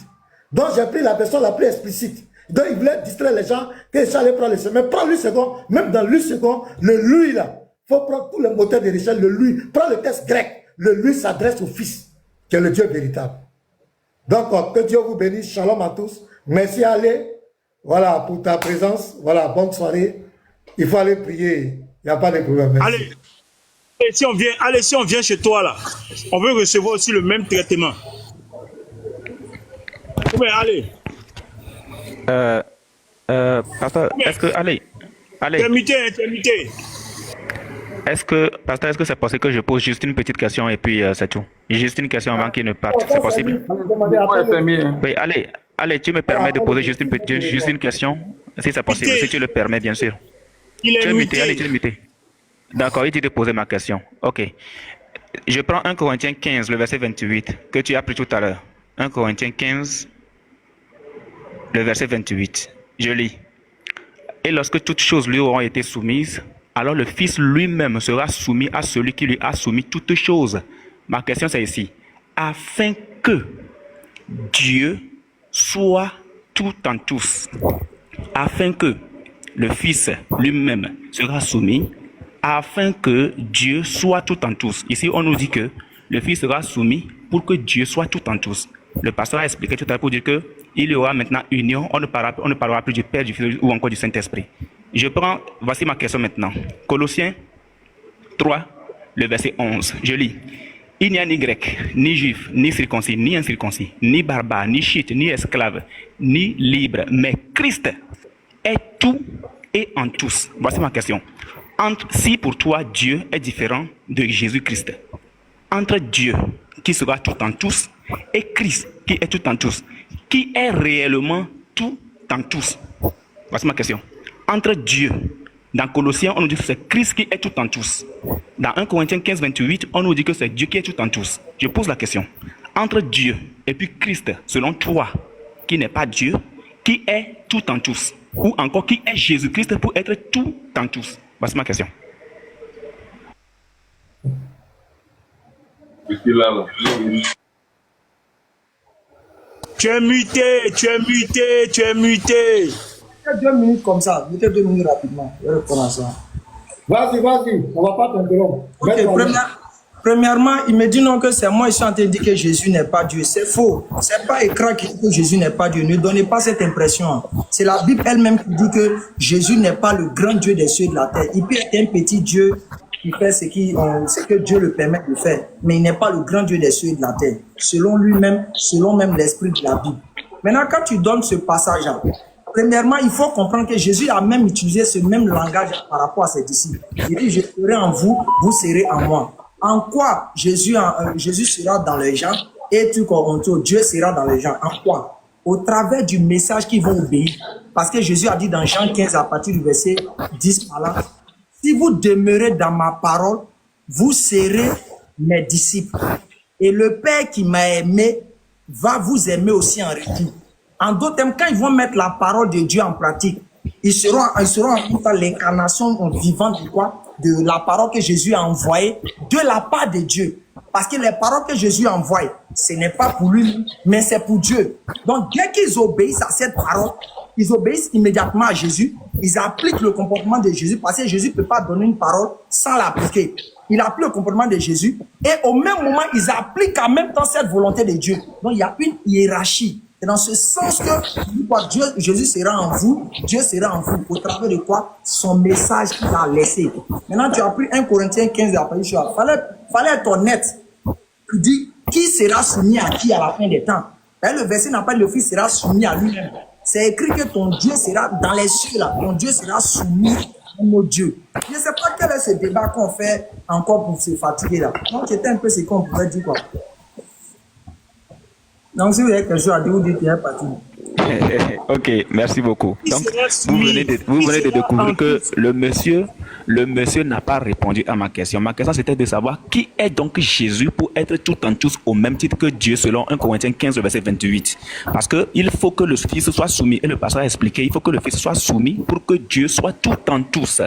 Donc j'ai pris la version la plus explicite. Donc il voulait distraire les gens que ça allait prendre le second. Mais prends-lui second. Même dans lui second, le lui là. Il faut prendre tous les moteurs de recherche, le lui. Prends le texte grec. Le lui s'adresse au Fils, qui est le Dieu véritable. Donc, que Dieu vous bénisse. Shalom à tous. Merci Ali. Voilà, pour ta présence. Voilà, bonne soirée. Il faut aller prier. Il n'y a pas de problème. Merci. Allez. Et si on vient chez toi là, on veut recevoir aussi le même traitement. Oui, allez. Pasteur, est-ce que... Allez. T'es muté. Pasteur, est-ce que c'est possible que je pose juste une petite question et puis c'est tout? Juste une question avant qu'il ne parte. C'est possible? Oui, allez, tu me permets de poser juste une question, si c'est possible, si tu le permets, bien sûr. Il est muté. Allez, tu es muté. D'accord, il dit de poser ma question. Ok. Je prends 1 Corinthiens 15, le verset 28, que tu as pris tout à l'heure. 1 Corinthiens 15, le verset 28. Je lis. Et lorsque toutes choses lui auront été soumises, alors le Fils lui-même sera soumis à celui qui lui a soumis toutes choses. Ma question c'est ici. Afin que Dieu soit tout en tous. Afin que le Fils lui-même sera soumis. Afin que Dieu soit tout en tous. Ici, on nous dit que le Fils sera soumis pour que Dieu soit tout en tous. Le pasteur a expliqué tout à l'heure pour dire qu'il y aura maintenant union. On ne parlera plus du Père, du Fils ou encore du Saint-Esprit. Voici ma question maintenant. Colossiens 3, le verset 11. Je lis. Il n'y a ni grec, ni juif, ni circoncis, ni incirconcis, ni barbare, ni chite, ni esclave, ni libre, mais Christ est tout et en tous. Voici ma question. Si pour toi Dieu est différent de Jésus-Christ, entre Dieu qui sera tout en tous et Christ qui est tout en tous, qui est réellement tout en tous? Voici ma question. Entre Dieu, dans Colossiens, on nous dit que c'est Christ qui est tout en tous. Dans 1 Corinthiens 15, 28, on nous dit que c'est Dieu qui est tout en tous. Je pose la question. Entre Dieu et puis Christ, selon toi, qui n'est pas Dieu, qui est tout en tous? Ou encore qui est Jésus-Christ pour être tout en tous? Voici ma question. Tu es muté, tu es muté, tu es muté. 2 minutes comme ça, mettez 2 minutes rapidement. Je vais répondre à ça. Vas-y, on ne va pas t'interrompre. Ok, premièrement, il me dit non que c'est moi, je suis en train de dire que Jésus n'est pas Dieu. C'est faux. C'est pas écrit qui dit que Jésus n'est pas Dieu. Ne donnez pas cette impression. C'est la Bible elle-même qui dit que Jésus n'est pas le grand Dieu des cieux et de la terre. Il peut être un petit Dieu qui fait ce que Dieu le permet de faire. Mais il n'est pas le grand Dieu des cieux et de la terre. Selon lui-même, selon même l'esprit de la Bible. Maintenant, quand tu donnes ce passage-là, premièrement, il faut comprendre que Jésus a même utilisé ce même langage par rapport à ses disciples. Il dit, je serai en vous, vous serez en moi. En quoi Jésus sera dans les gens et Dieu sera dans les gens? En quoi? Au travers du message qu'ils vont obéir. Parce que Jésus a dit dans Jean 15 à partir du verset 10 par là, si vous demeurez dans ma parole, vous serez mes disciples. Et le Père qui m'a aimé va vous aimer aussi en retour. En d'autres termes, quand ils vont mettre la parole de Dieu en pratique, ils seront en l'incarnation vivante de quoi? De la parole que Jésus a envoyée de la part de Dieu. Parce que les paroles que Jésus a envoyées, ce n'est pas pour lui, mais c'est pour Dieu. Donc, dès qu'ils obéissent à cette parole, ils obéissent immédiatement à Jésus. Ils appliquent le comportement de Jésus parce que Jésus ne peut pas donner une parole sans l'appliquer. Il applique le comportement de Jésus et au même moment, ils appliquent en même temps cette volonté de Dieu. Donc, il y a une hiérarchie. C'est dans ce sens que Jésus sera en vous, Dieu sera en vous. Au travers de quoi? Son message qu'il a laissé. Maintenant, tu as pris 1 Corinthiens 15 et après, fallait être honnête. Tu dis, qui sera soumis à qui à la fin des temps? Le verset n'a pas dit le Fils sera soumis à lui-même. C'est écrit que ton Dieu sera dans les cieux là. Ton Dieu sera soumis à nos dieux. Je ne sais pas quel est ce débat qu'on fait encore pour se fatiguer là. Donc, c'était un peu ce qu'on pouvait dire quoi. Donc, si vous avez quelque chose à dire, vous dites qu'il y a parti. Ok, merci beaucoup. Donc, vous venez de découvrir que le monsieur n'a pas répondu à ma question. Ma question, c'était de savoir qui est donc Jésus pour être tout en tous au même titre que Dieu, selon 1 Corinthiens 15, verset 28. Parce qu'il faut que le Fils soit soumis, et le pasteur a expliqué, il faut que le Fils soit soumis pour que Dieu soit tout en tous.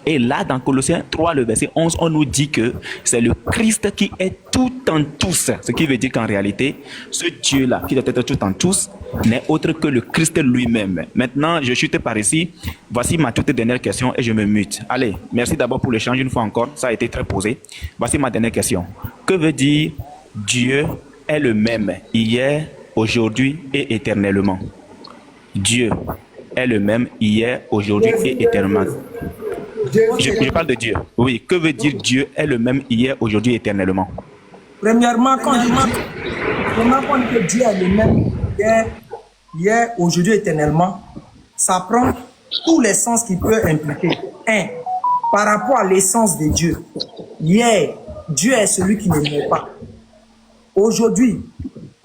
Et là, dans Colossiens 3, le verset 11, on nous dit que c'est le Christ qui est tout en tous. Ce qui veut dire qu'en réalité, ce Dieu-là, qui doit être tout en tous, n'est autre que le Christ lui-même. Maintenant, je chute par ici. Voici ma toute dernière question et je me mute. Allez, merci d'abord pour l'échange une fois encore. Ça a été très posé. Voici ma dernière question. Que veut dire Dieu est le même hier, aujourd'hui et éternellement? Dieu est le même hier, aujourd'hui et éternellement. Je parle de Dieu. Oui, que veut dire Dieu est le même hier, aujourd'hui, éternellement? Premièrement, quand on dit que Dieu est le même hier, aujourd'hui, éternellement, ça prend tous les sens qu'il peut impliquer. Par rapport à l'essence de Dieu. Hier, Dieu est celui qui ne meurt pas. Aujourd'hui,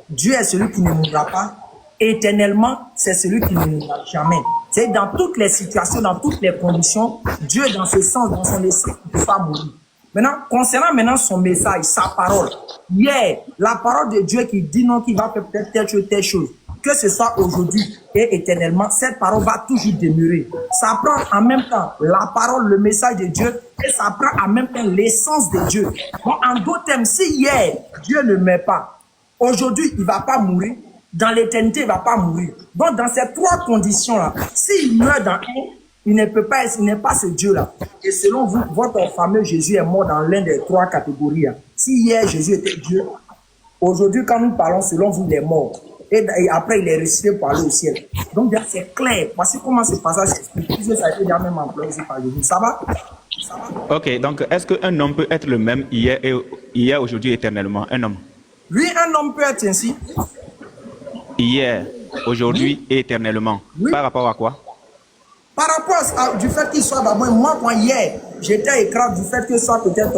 Dieu est celui qui ne mourra pas. Éternellement, c'est celui qui ne mourra jamais. C'est dans toutes les situations, dans toutes les conditions, Dieu, dans ce sens, dans son essence, ne peut pas mourir. Maintenant, concernant maintenant son message, sa parole, hier, la parole de Dieu qui dit non, qui va faire peut-être telle chose, que ce soit aujourd'hui et éternellement, cette parole va toujours demeurer. Ça prend en même temps la parole, le message de Dieu, et ça prend en même temps l'essence de Dieu. Bon, en d'autres termes, si hier, Dieu ne meurt pas, aujourd'hui, il ne va pas mourir, dans l'éternité, il ne va pas mourir. Donc, dans ces trois conditions-là, s'il meurt dans un, il ne peut pas, il n'est pas ce Dieu-là. Et selon vous, votre fameux Jésus est mort dans l'une des trois catégories. Si hier Jésus était Dieu, aujourd'hui, quand nous parlons, selon vous, il est mort. Et après, il est ressuscité pour aller au ciel. Donc, c'est clair. Voici comment ce passage s'explique. Ça a été déjà même employé par Jésus. Ça va? Ça va? Ok, donc est-ce qu'un homme peut être le même hier, aujourd'hui, éternellement? Un homme? Oui, un homme peut être ainsi. Hier, aujourd'hui et éternellement. Oui. Par rapport à quoi? Par rapport du fait qu'il soit d'abord, moi, quand hier, j'étais écran du fait que soit peut-être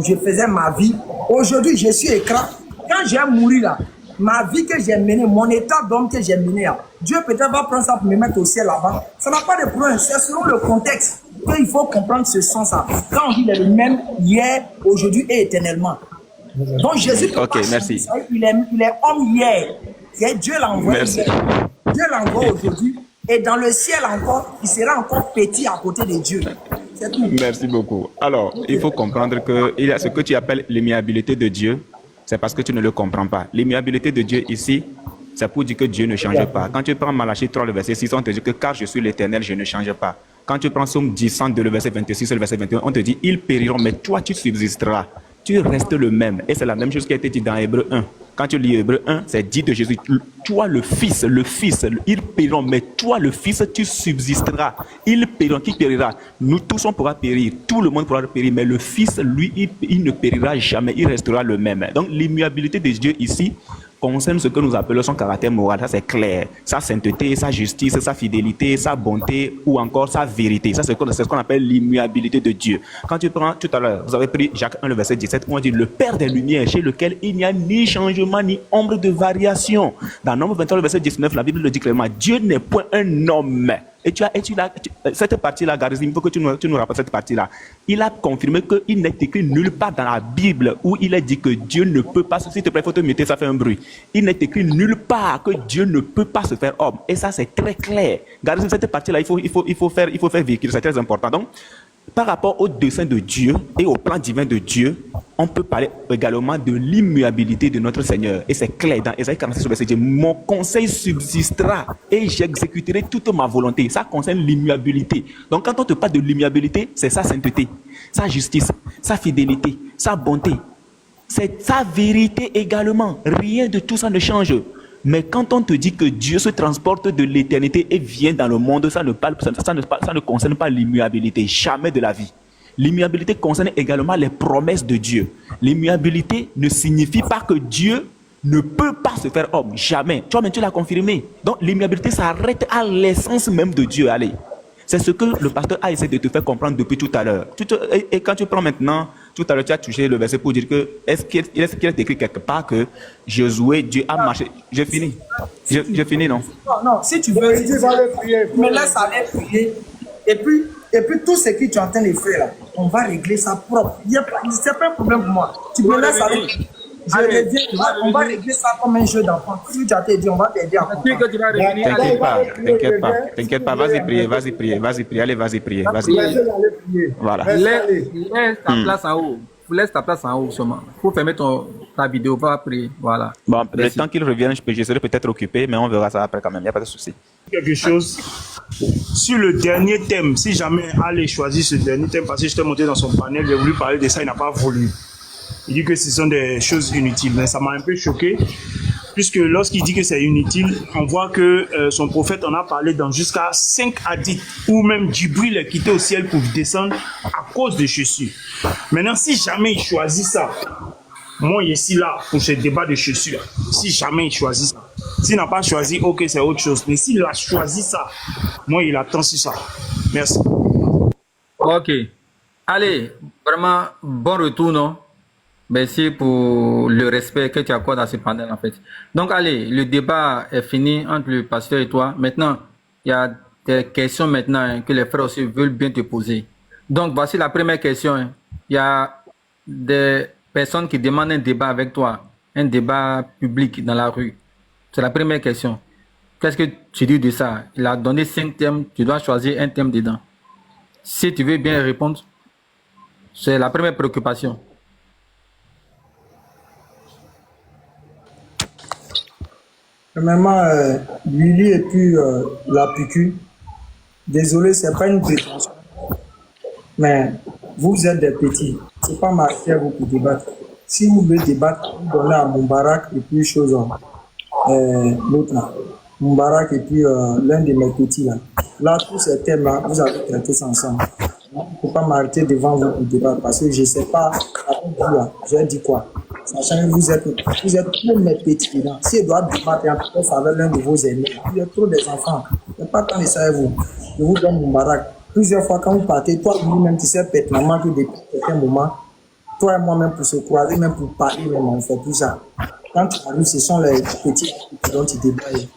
je faisais ma vie. Aujourd'hui, je suis écran. Quand j'ai mouru là, ma vie que j'ai menée, mon état d'homme que j'ai mené là, Dieu peut-être va prendre ça pour me mettre au ciel là-bas. Ça n'a pas de problème. C'est selon le contexte qu'il faut comprendre ce sens-là. Quand on dit il est le même hier, aujourd'hui et éternellement. Donc Jésus, merci. Il est homme hier. Dieu l'a envoyé hier. Dieu l'envoie aujourd'hui. Et dans le ciel encore, il sera encore petit à côté de Dieu. C'est tout. Merci beaucoup. Alors, il faut comprendre que il y a ce que tu appelles l'immuabilité de Dieu, c'est parce que tu ne le comprends pas. L'immuabilité de Dieu ici, c'est pour dire que Dieu ne change pas. Quand tu prends Malachie 3, le verset 6, on te dit que car je suis l'Éternel, je ne change pas. Quand tu prends Somme 10, le verset 26, le verset 21, on te dit ils périront, mais toi tu subsisteras. Tu restes le même. Et c'est la même chose qui a été dit dans Hébreu 1. Quand tu lis Hébreu 1, c'est dit de Jésus, toi le Fils, ils périront, mais toi le Fils, tu subsisteras. Ils périront, qui périra? Nous tous on pourra périr, tout le monde pourra périr, mais le Fils, lui, il ne périra jamais, il restera le même. Donc l'immuabilité de Dieu ici concerne ce que nous appelons son caractère moral, ça c'est clair. Sa sainteté, sa justice, sa fidélité, sa bonté ou encore sa vérité. Ça c'est ce qu'on appelle l'immuabilité de Dieu. Quand tu prends tout à l'heure, vous avez pris Jacques 1, le verset 17, où on dit le Père des Lumières, chez lequel il n'y a ni changement ni ombre de variation. Dans Nombre 23, le verset 19, la Bible le dit clairement, Dieu n'est point un homme. Et cette partie-là, Garizim, il faut que tu nous rappelles cette partie-là. Il a confirmé qu'il n'est écrit nulle part dans la Bible où il est dit que Dieu ne peut pas, s'il te plaît, il faut te muter, ça fait un bruit. Il n'est écrit nulle part que Dieu ne peut pas se faire homme. Et ça, c'est très clair. Garizim, cette partie-là, il faut faire véhicule, c'est très important. Donc, par rapport au dessein de Dieu et au plan divin de Dieu, on peut parler également de l'immuabilité de notre Seigneur. Et c'est clair dans Ésaïe 46, verset 10. Mon conseil subsistera et j'exécuterai toute ma volonté. Ça concerne l'immuabilité. Donc quand on te parle de l'immuabilité, c'est sa sainteté, sa justice, sa fidélité, sa bonté. C'est sa vérité également. Rien de tout ça ne change. Mais quand on te dit que Dieu se transporte de l'éternité et vient dans le monde, ça ne concerne pas l'immuabilité, jamais de la vie. L'immuabilité concerne également les promesses de Dieu. L'immuabilité ne signifie pas que Dieu ne peut pas se faire homme, jamais. Toi-même, tu l'as confirmé. Donc l'immuabilité s'arrête à l'essence même de Dieu. Allez. C'est ce que le pasteur a essayé de te faire comprendre depuis tout à l'heure. Et quand tu prends maintenant, tout à l'heure, tu as touché le verset pour dire que est-ce qu'il est écrit quelque part que Josué, Dieu a marché. J'ai fini. J'ai fini, non? Non, si tu veux, tu me laisses aller prier. Et puis tout ce que tu es en train de faire là, on va régler ça propre. C'est pas un problème pour moi. Tu me laisses aller. Je reviens, on va régler ça comme un jeu d'enfant. Si tu as dit, on va t'aider à comprendre. T'inquiète pas, vas-y prier, allez, vas-y prier. Voilà. Laisse ta place en haut seulement. Il faut fermer ta vidéo, va prier. Voilà. Bon, le temps qu'il revienne, je serai peut-être occupé, mais on verra ça après quand même, il n'y a pas de souci. Quelque chose sur le dernier thème, si jamais allez choisir ce dernier thème, parce que je t'ai monté dans son panel, j'ai voulu parler de ça, il n'a pas voulu. Il dit que ce sont des choses inutiles, mais ça m'a un peu choqué, puisque lorsqu'il dit que c'est inutile, on voit que son prophète en a parlé dans jusqu'à 5 hadiths, où même Djibril est quitté au ciel pour descendre à cause de chaussures. Maintenant, si jamais il choisit ça, moi je suis là pour ce débat de chaussures, si jamais il choisit ça, s'il n'a pas choisi, ok, c'est autre chose, mais s'il a choisi ça, moi il attend sur ça. Merci. Ok. Allez, vraiment, bon retour, non? Merci pour le respect que tu accordes à ce panel, en fait. Donc, allez, le débat est fini entre le pasteur et toi. Maintenant, il y a des questions maintenant que les frères aussi veulent bien te poser. Donc, voici la première question. il y a des personnes qui demandent un débat avec toi, un débat public dans la rue. C'est la première question. Qu'est-ce que tu dis de ça? Il a donné 5 thèmes, tu dois choisir un thème dedans. Si tu veux bien répondre, c'est la première préoccupation. Premièrement, Lily et puis la PQ, désolé, c'est pas une prétention, mais vous êtes des petits. C'est pas marqué à vous pour débattre. Si vous voulez débattre, vous donnez à Moubarak et puis chose l'autre là. Moubarak et puis l'un de mes petits là. Là, tous ces thèmes-là, vous avez traité ça ensemble. Il ne faut pas m'arrêter devant vous pour débattre parce que je ne sais pas avec vous là, j'ai dit quoi. Sachant que vous êtes tous mes petits dedans. Si je dois débattre en tout cas avec l'un de vos aînés, il y a trop des enfants. Il n'y a pas tant de ça avec vous. Je vous donne Moubarak. Plusieurs fois quand vous partez, toi lui-même tu sais pertinemment que depuis quelques moments, toi et moi-même pour se croiser, même pour parler, même on fait tout ça. Quand tu arrives, ce sont les petits dont tu débattes.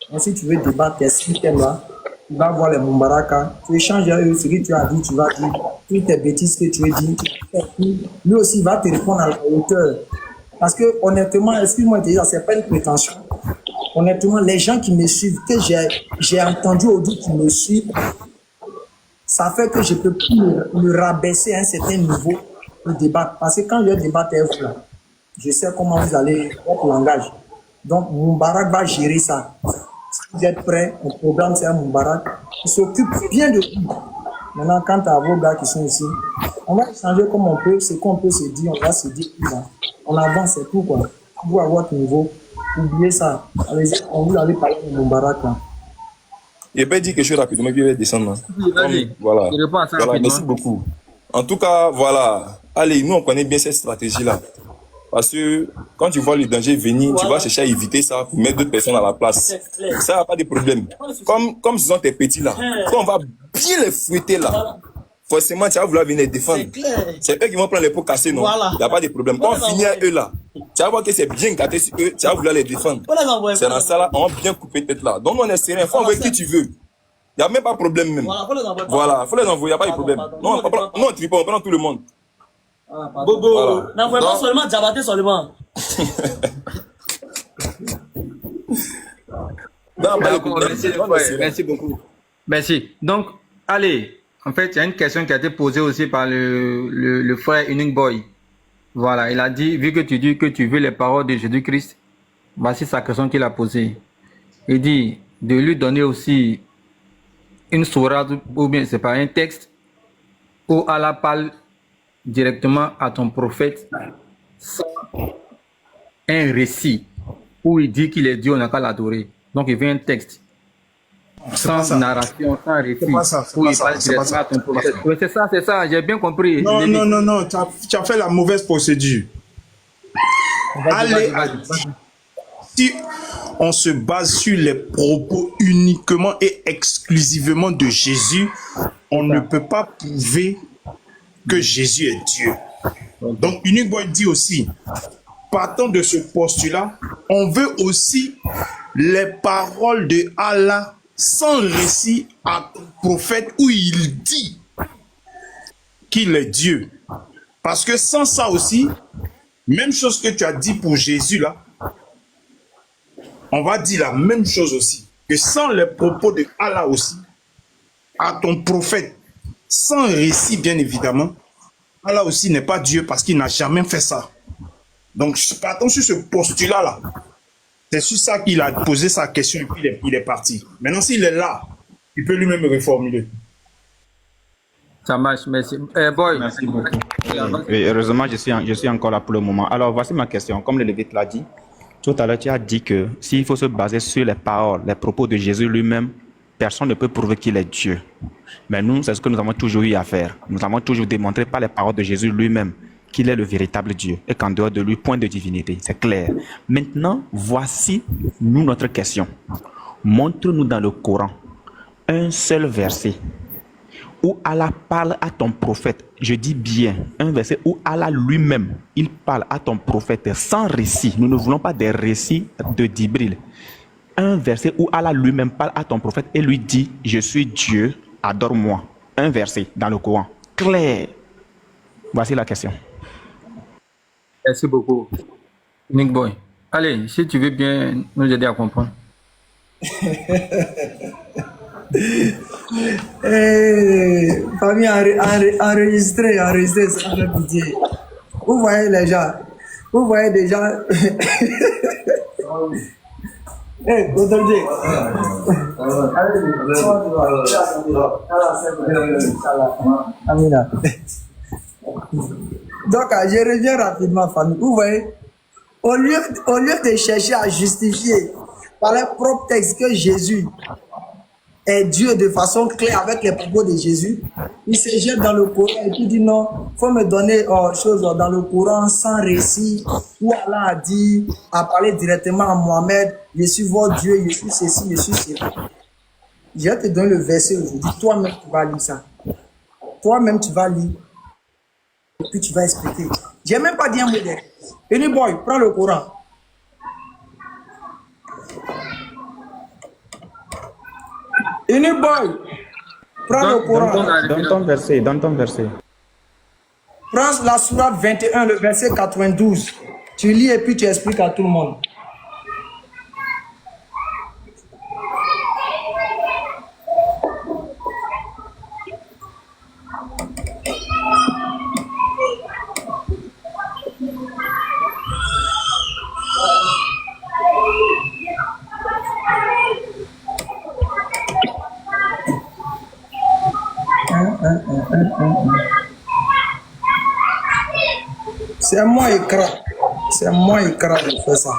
Donc, si tu veux débattre tes 6 thèmes là, tu vas voir les Moubaraka, tu échanges avec eux, ce que tu as dit, tu vas dire, toutes tes bêtises que tu as dit, lui aussi il va te répondre à la hauteur. Parce que honnêtement, excuse-moi de te dire, c'est pas une prétention. Honnêtement, les gens qui me suivent, que j'ai entendu aujourd'hui qui me suivent, ça fait que je peux plus me rabaisser à un certain niveau de débat. Parce que quand je débat avec vous là, je sais comment vous allez, votre langage. Donc, Moubarak va gérer ça. Si vous êtes prêts, on programme c'est un Moubarak. Il s'occupe bien de vous. Maintenant, quant à vos gars qui sont ici, on va échanger comme on peut, ce qu'on peut se dire, on va se dire, on avance, c'est tout quoi. Vous à votre niveau, oubliez ça. Allez-y, on vous allez parler de Moubarak là. Il peut dire quelque chose rapidement, puis il va descendre. Voilà. Voilà, merci beaucoup. En tout cas, voilà. Allez, nous, on connaît bien cette stratégie-là. Parce que quand tu vois le danger venir, tu vas chercher à éviter ça pour mettre d'autres personnes à la place. Ça n'a pas de problème. Comme ce sont tes petits là, quand on va bien les fouetter là, forcément, tu vas vouloir venir les défendre. C'est eux qui vont prendre les pots cassés, non? Il n'y a pas de problème. Quand on finit à eux là, tu vas voir que c'est bien gâté sur eux, tu vas vouloir les défendre. C'est dans ça là, on va bien couper tête là. Donc, on est serein, il faut envoyer qui tu veux. Il n'y a même pas de problème même. Voilà, il faut les envoyer, il n'y a pas de problème. Non, on tripe, on prend tout le monde. Bobo, n'envoie pas seulement Diabaté seulement. Merci beaucoup. Merci. Donc, allez, en fait, il y a une question qui a été posée aussi par le frère Unique Boy. Voilà, il a dit, vu que tu dis que tu veux les paroles de Jésus-Christ, voici sa question qu'il a posée. Il dit de lui donner aussi une sourate, ou bien c'est pas un texte, où Allah parle directement à ton prophète sans un récit où il dit qu'il est Dieu, on n'a qu'à l'adorer. Donc il veut un texte sans narration, sans récit, où il parle directement à ton prophète. Oui, c'est ça, j'ai bien compris. Non, tu as fait la mauvaise procédure. Allez, si on se base sur les propos uniquement et exclusivement de Jésus, on ne peut pas prouver que Jésus est Dieu. Donc, Unique Boy dit aussi, partant de ce postulat, on veut aussi les paroles de Allah sans récit à ton prophète où il dit qu'il est Dieu. Parce que sans ça aussi, même chose que tu as dit pour Jésus là, on va dire la même chose aussi. Que sans les propos de Allah aussi, à ton prophète, sans récit, bien évidemment, Allah aussi n'est pas Dieu parce qu'il n'a jamais fait ça. Donc, partons sur ce postulat-là. C'est sur ça qu'il a posé sa question et puis il est parti. Maintenant, s'il est là, il peut lui-même reformuler. Ça marche, merci. Boy. Merci beaucoup. Oui, heureusement, je suis encore là pour le moment. Alors, voici ma question. Comme le Lévite l'a dit, tout à l'heure, tu as dit que s'il faut se baser sur les paroles, les propos de Jésus lui-même, personne ne peut prouver qu'il est Dieu. Mais nous, c'est ce que nous avons toujours eu à faire. Nous avons toujours démontré par les paroles de Jésus lui-même qu'il est le véritable Dieu et qu'en dehors de lui, point de divinité. C'est clair. Maintenant, voici nous notre question. Montre-nous dans le Coran un seul verset où Allah parle à ton prophète. Je dis bien, un verset où Allah lui-même, il parle à ton prophète sans récit. Nous ne voulons pas des récits de Djibril. Un verset où Allah lui-même parle à ton prophète et lui dit, je suis Dieu, adore-moi. Un verset dans le Coran. Clair. Voici la question. Merci beaucoup, Nick Boy. Allez, si tu veux bien nous aider à comprendre. Famille, enregistré, ça fait pitié. Vous voyez les gens, vous voyez déjà. Godoldier. Amina. Donc, je reviens rapidement, famille. Vous voyez, au lieu de chercher à justifier par les propres textes que Jésus est Dieu de façon claire avec les propos de Jésus, il se jette dans le Coran et il dit non, il faut me donner choses dans le Coran sans récit, où Allah a dit, a parlé directement à Mohamed, je suis votre Dieu, je suis ceci, je suis cela. Je te donne le verset aujourd'hui, toi-même tu vas lire ça. Toi-même tu vas lire, et puis tu vas expliquer. Je n'ai même pas dit un mot d'air. Anyboy, prends le Coran. Anyboy, prends le Coran. Donne ton verset. Prends la sourate 21, le verset 92. Tu lis et puis tu expliques à tout le monde. C'est moi écran. C'est moi écran de faire ça.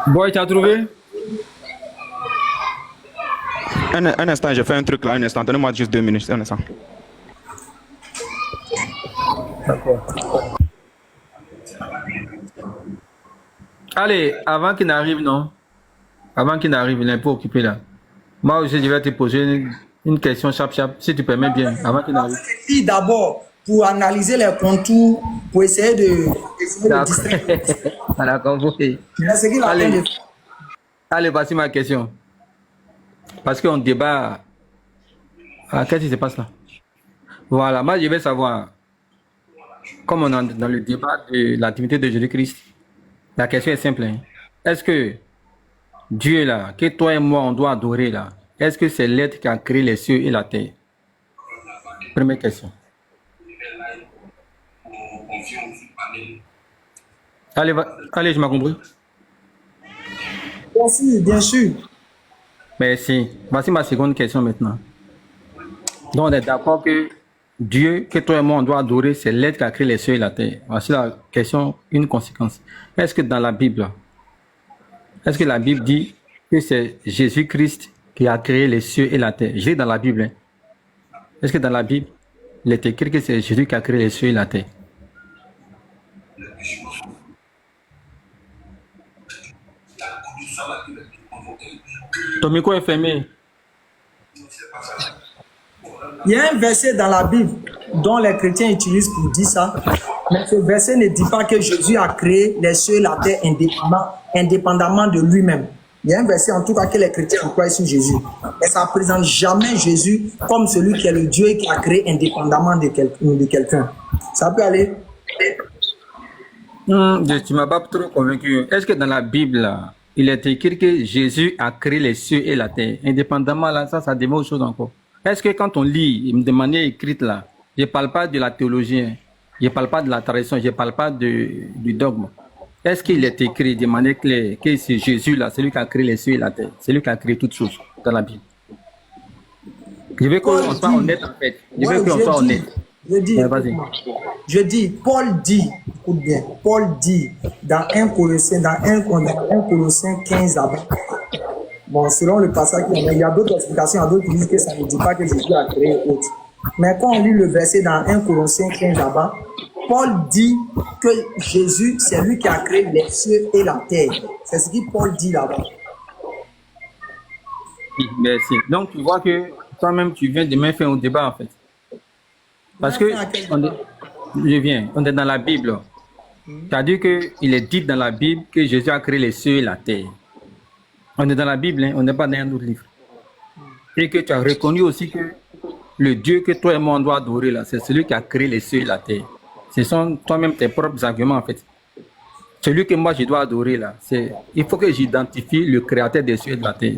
Boy, tu as trouvé? Un instant, je fais un truc là, un instant. Donnez-moi juste 2 minutes, un instant. D'accord. Allez, avant qu'il n'arrive, non? Avant qu'il n'arrive, il est un peu occupé là. Moi aussi, je vais te poser une question chap, si tu permets bien, avant qu'il n'arrive. D'abord, pour analyser les contours, pour essayer de distraire. Voilà, compris. Allez, voici ma question. Parce qu'on débat. Qu'est-ce qui se passe là? Voilà, moi je vais savoir, comme on est dans le débat de l'activité de Jésus-Christ, la question est simple. Hein. Est-ce que Dieu là, que toi et moi on doit adorer là, est-ce que c'est l'être qui a créé les cieux et la terre? Première question. Allez, je m'ai compris. Merci, bien sûr. Merci. Voici ma seconde question maintenant. Donc on est d'accord que Dieu, que toi et moi on doit adorer, c'est l'être qui a créé les cieux et la terre. Voici la question, une conséquence. Est-ce que dans la Bible, est-ce que la Bible dit que c'est Jésus-Christ qui a créé les cieux et la terre? Je lis dans la Bible. Hein. Est-ce que dans la Bible, il est écrit que c'est Jésus qui a créé les cieux et la terre? Ton micro est fermé. Il y a un verset dans la Bible dont les chrétiens utilisent pour dire ça, mais ce verset ne dit pas que Jésus a créé les cieux et la terre indépendamment de lui-même. Il y a un verset en tout cas que les chrétiens croient sur Jésus. Et ça ne présente jamais Jésus comme celui qui est le Dieu qui a créé indépendamment de quelqu'un. Ça peut aller? Tu ne m'as pas trop convaincu. Est-ce que dans la Bible, là, il est écrit que Jésus a créé les cieux et la terre indépendamment, là, ça démontre autre chose encore. Est-ce que quand on lit de manière écrite, là, je ne parle pas de la théologie, hein, je ne parle pas de la tradition, je ne parle pas du dogme. Est-ce qu'il est écrit de manière claire que c'est Jésus, là, celui qui a créé les cieux et la terre, celui qui a créé toutes choses dans la Bible? Je veux qu'on soit honnête, en fait. Je veux qu'on soit honnête. Je dis, Paul dit, écoute bien, Paul dit dans 1 Corinthiens 15 là-bas. Bon, selon le passage, il y a d'autres explications, il y a d'autres qui disent que ça ne dit pas que Jésus a créé autre. Mais quand on lit le verset dans 1 Corinthiens 15 là-bas, Paul dit que Jésus, c'est lui qui a créé les cieux et la terre. C'est ce que Paul dit là-bas. Merci. Donc, tu vois que toi-même, tu viens de me faire un débat, en fait. Parce que, on est dans la Bible. C'est-à-dire qu'il est dit dans la Bible que Jésus a créé les cieux et la terre. On est dans la Bible, hein, on n'est pas dans un autre livre. Et que tu as reconnu aussi que le Dieu que toi et moi on doit adorer là, c'est celui qui a créé les cieux et la terre. Ce sont toi-même tes propres arguments en fait. Celui que moi je dois adorer là, il faut que j'identifie le créateur des cieux et de la terre.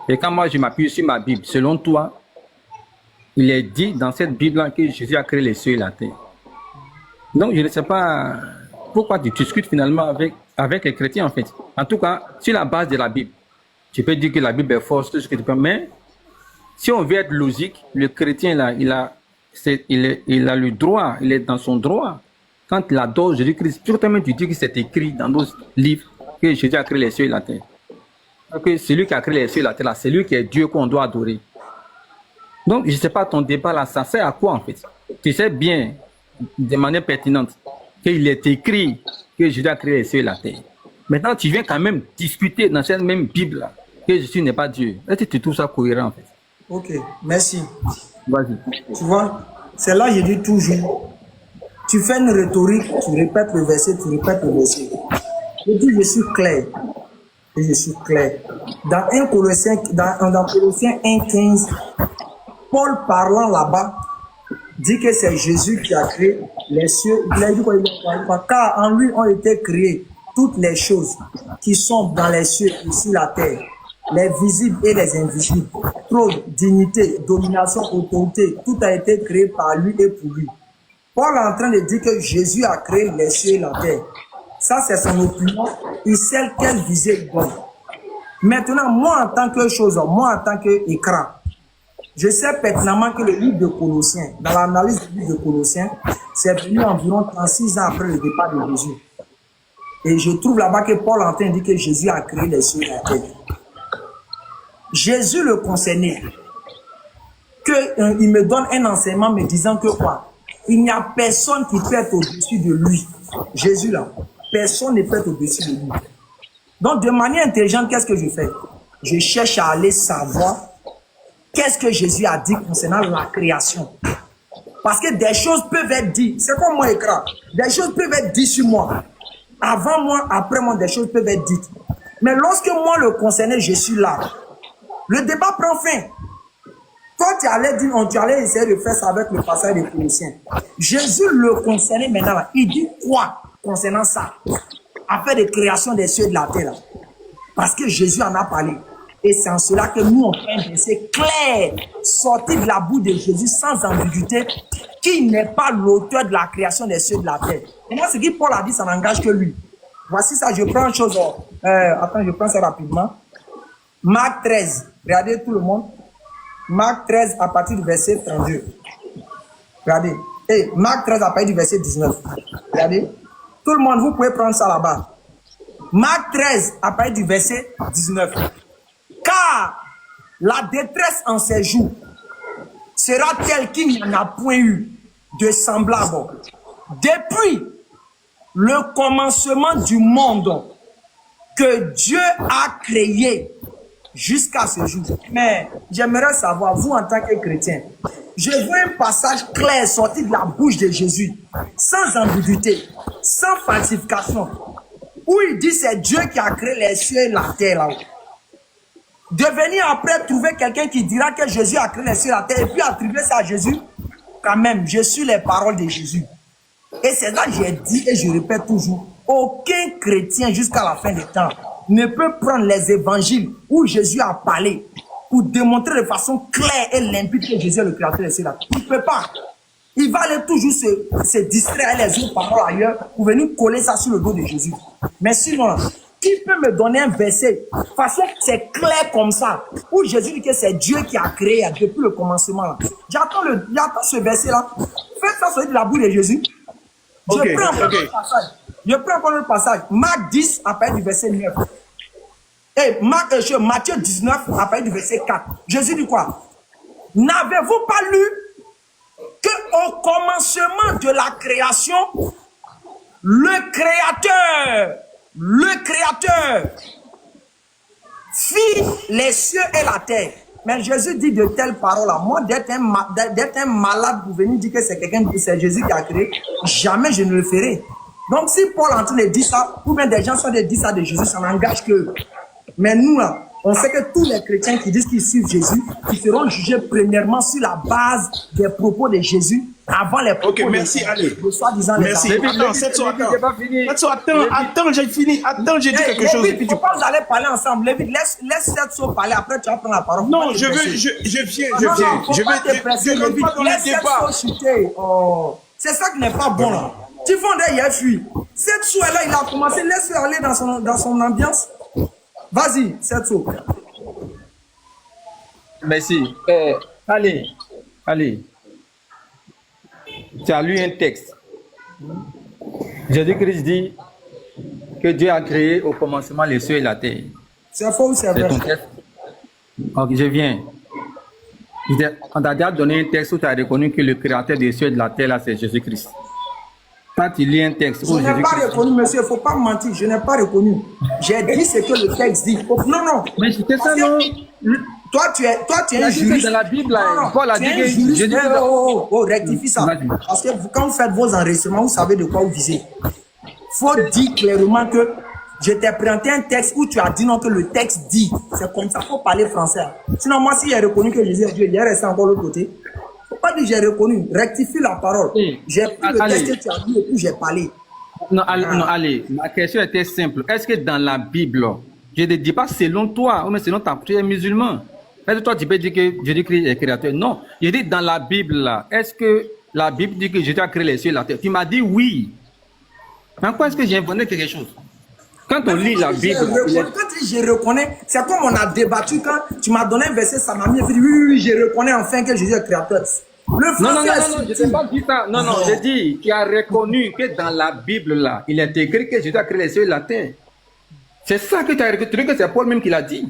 Et quand moi je m'appuie sur ma Bible, selon toi, il est dit dans cette Bible-là que Jésus a créé les cieux et la terre. Donc je ne sais pas pourquoi tu discutes finalement avec les chrétiens en fait. En tout cas, sur la base de la Bible, tu peux dire que la Bible est fausse, tout ce que tu peux, mais si on veut être logique, le chrétien là, il a le droit, il est dans son droit. Quand il adore Jésus-Christ, toi-même tu dis que c'est écrit dans nos livres que Jésus a créé les cieux et la terre. Donc celui qui a créé les cieux et la terre là, c'est lui qui est Dieu qu'on doit adorer. Donc je ne sais pas, ton débat là, ça sert à quoi en fait? Tu sais bien, de manière pertinente, qu'il est écrit que Jésus a créé les cieux et la terre. Maintenant, tu viens quand même discuter dans cette même Bible là, que Jésus n'est pas Dieu. Est-ce que tu trouves ça cohérent en fait? Ok, merci. Vas-y. Tu vois, c'est là que je dis toujours, tu fais une rhétorique, tu répètes le verset, tu répètes le verset. Je dis, je suis clair. Et je suis clair. Dans 1 Colossiens, dans Colossiens 1,15, Paul parlant là-bas, dit que c'est Jésus qui a créé les cieux. Il a dit quoi? Car en lui ont été créées toutes les choses qui sont dans les cieux et sur la terre, les visibles et les invisibles, trône, dignité, domination, autorité, tout a été créé par lui et pour lui. Paul est en train de dire que Jésus a créé les cieux et la terre. Ça, c'est son opinion et celle qu'elle visait bonne. Maintenant, moi, en tant que chose, moi, en tant qu'écran, je sais pertinemment que le livre de Colossiens, dans l'analyse du livre de Colossiens, c'est venu environ 36 ans après le départ de Jésus. Et je trouve là-bas que Paul est en train de dire que Jésus a créé les cieux et la terre. Jésus le concernait, qu'il me donne un enseignement me disant que quoi? Il n'y a personne qui peut être au-dessus de lui. Jésus là, personne ne peut être au-dessus de lui. Donc de manière intelligente, qu'est-ce que je fais? Je cherche à aller savoir qu'est-ce que Jésus a dit concernant la création. Parce que des choses peuvent être dites, c'est comme moi écran, des choses peuvent être dites sur moi. Avant moi, après moi, des choses peuvent être dites. Mais lorsque moi le concernais, je suis là. Le débat prend fin. Toi, tu allais essayer de faire ça avec le passage des Colossiens. Jésus le concernait maintenant. Là. Il dit quoi concernant ça? Afin de création des cieux et de la terre. Là. Parce que Jésus en a parlé. Et c'est en cela que nous, on fait un verset clair, sorti de la bouche de Jésus sans ambiguïté, qui n'est pas l'auteur de la création des cieux et de la terre. Et moi, ce que Paul a dit, ça n'engage que lui. Voici ça, je prends une chose. Attends, je prends ça rapidement. Marc 13. Regardez tout le monde. Marc 13 à partir du verset 32. Regardez. Et Marc 13 à partir du verset 19. Regardez. Tout le monde, vous pouvez prendre ça là-bas. Marc 13 à partir du verset 19. Car la détresse en ces jours sera telle qu'il n'y en a point eu de semblable depuis le commencement du monde que Dieu a créé jusqu'à ce jour. Mais j'aimerais savoir, vous en tant que chrétien, je veux un passage clair sorti de la bouche de Jésus, sans ambiguïté, sans falsification, où il dit c'est Dieu qui a créé les cieux et la terre là-haut. De venir après trouver quelqu'un qui dira que Jésus a créé les cieux et la terre et puis attribuer ça à Jésus, quand même, je suis les paroles de Jésus. Et c'est là que j'ai dit et je répète toujours, aucun chrétien jusqu'à la fin des temps ne peut prendre les évangiles où Jésus a parlé pour démontrer de façon claire et limpide que Jésus est le créateur des cieux et la terre. Il ne peut pas. Il va aller toujours se distraire les autres paroles ailleurs pour venir coller ça sur le dos de Jésus. Mais sinon, qui peut me donner un verset de façon c'est clair comme ça, où Jésus dit que c'est Dieu qui a créé depuis le commencement là. J'attends ce verset là. Faites ça sortir de la bouche de Jésus. Je prends encore le passage. Je prends encore le passage. Marc 10 à partir du verset 9. Et Matthieu 19 à partir du verset 4. Jésus dit quoi? N'avez-vous pas lu qu'au commencement de la création, le Créateur fit les cieux et la terre. Mais Jésus dit de telles paroles-là. Moi, d'être un malade pour venir dire que c'est quelqu'un, c'est Jésus qui a créé, jamais je ne le ferai. Donc, si Paul est en train de dire ça, ou bien des gens sont en train de dire ça de Jésus, ça n'engage que. Mais nous, là, On sait que tous les chrétiens qui disent qu'ils suivent Jésus, ils seront jugés premièrement sur la base des propos de Jésus, avant les propos merci, allez. de soi-disant les Merci. Attends, attends, j'ai fini. Attends, j'ai dit quelque chose. Il ne faut pas vous aller parler ensemble. Lévite, laisse Setso parler, après tu vas prendre la parole. Non, je viens. Je vais te presser. Laisse Setso chuter. C'est ça qui n'est pas bon là. Tu fondais, il a fui. Setso est là, il a commencé, laisse-le aller dans son ambiance. Vas-y, Setso. Merci. Allez. Tu as lu un texte. Jésus-Christ dit que Dieu a créé au commencement les cieux et la terre. C'est faux ou c'est vrai? Ton texte. Ok, je viens. On t'a déjà donné un texte où tu as reconnu que le créateur des cieux et de la terre, là, c'est Jésus-Christ. Quand tu lis un texte où je n'ai pas reconnu, monsieur, il ne faut pas mentir, je n'ai pas reconnu. J'ai dit ce que le texte dit. Non. Mais c'était ça, non? Toi, tu es un juriste. Dans la Bible, là, Paul a dit que... rectifie ça. Parce que quand vous faites vos enregistrements, vous savez de quoi vous visez. Il faut dire clairement que je t'ai présenté un texte où tu as dit non, que le texte dit. C'est comme ça, il faut parler français. Sinon, moi, si j'ai reconnu que Jésus est Dieu, il est resté encore de l'autre côté. Il ne faut pas dire que j'ai reconnu. Rectifie la parole. J'ai pris le texte que tu as dit et puis j'ai parlé. Non, allez, la question était simple. Est-ce que dans la Bible, je ne dis pas selon toi, mais selon ta prière musulman, est-ce que toi tu peux dire que Jésus-Christ est créateur? Non. Je dis dans la Bible, là, est-ce que la Bible dit que Jésus a créé les cieux et la terre? Tu m'as dit oui. En quoi est-ce que j'ai inventé quelque chose? Quand on lit la Bible... Quand je reconnais, c'est comme on a débattu quand tu m'as donné un verset, ça m'a mis, oui, je reconnais enfin que Jésus est créateur. Non, je n'ai pas dit ça. Non, j'ai dit, tu as reconnu que dans la Bible, là, il est écrit que Jésus a créé les cieux et la terre. C'est ça que tu as reconnu, que c'est Paul même qui l'a dit.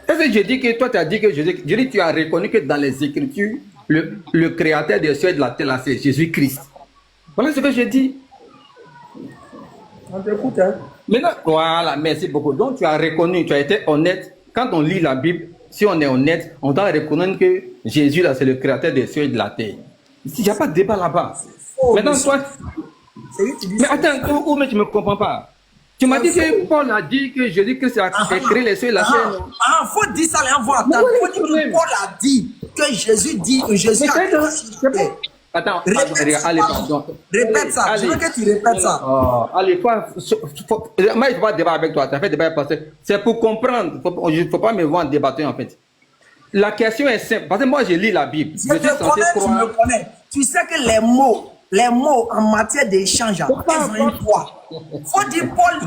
Est-ce que je dis que toi, tu as dit que Jésus, je dis, tu as reconnu que dans les Écritures, le créateur des cieux et de la terre, là, c'est Jésus-Christ. Voilà ce que je dis. On t'écoute, hein. Maintenant, voilà, merci beaucoup. Donc, tu as reconnu, tu as été honnête. Quand on lit la Bible, si on est honnête, on doit reconnaître que Jésus, là, c'est le créateur des cieux et de la terre. Il n'y a pas de débat là-bas. Maintenant, toi... Mais attends, mais tu ne me comprends pas. Tu m'as dit que Paul a dit que Jésus-Christ a créé les cieux et la terre. Faut dire ça, on va attendre. Faut dire que Paul a dit que Jésus dit que Jésus a créé les cieux. Attends, allez, pardon. Répète ça, je veux que tu répètes ça. Allez, moi, il ne faut pas débattre avec toi. Tu as fait débat parce que c'est pour comprendre. Il ne faut pas me voir débattre en fait. La question est simple. Parce que moi, je lis la Bible. Tu me connais. Tu sais que les mots en matière d'échange, ils ont une poids. Faut dire Paul.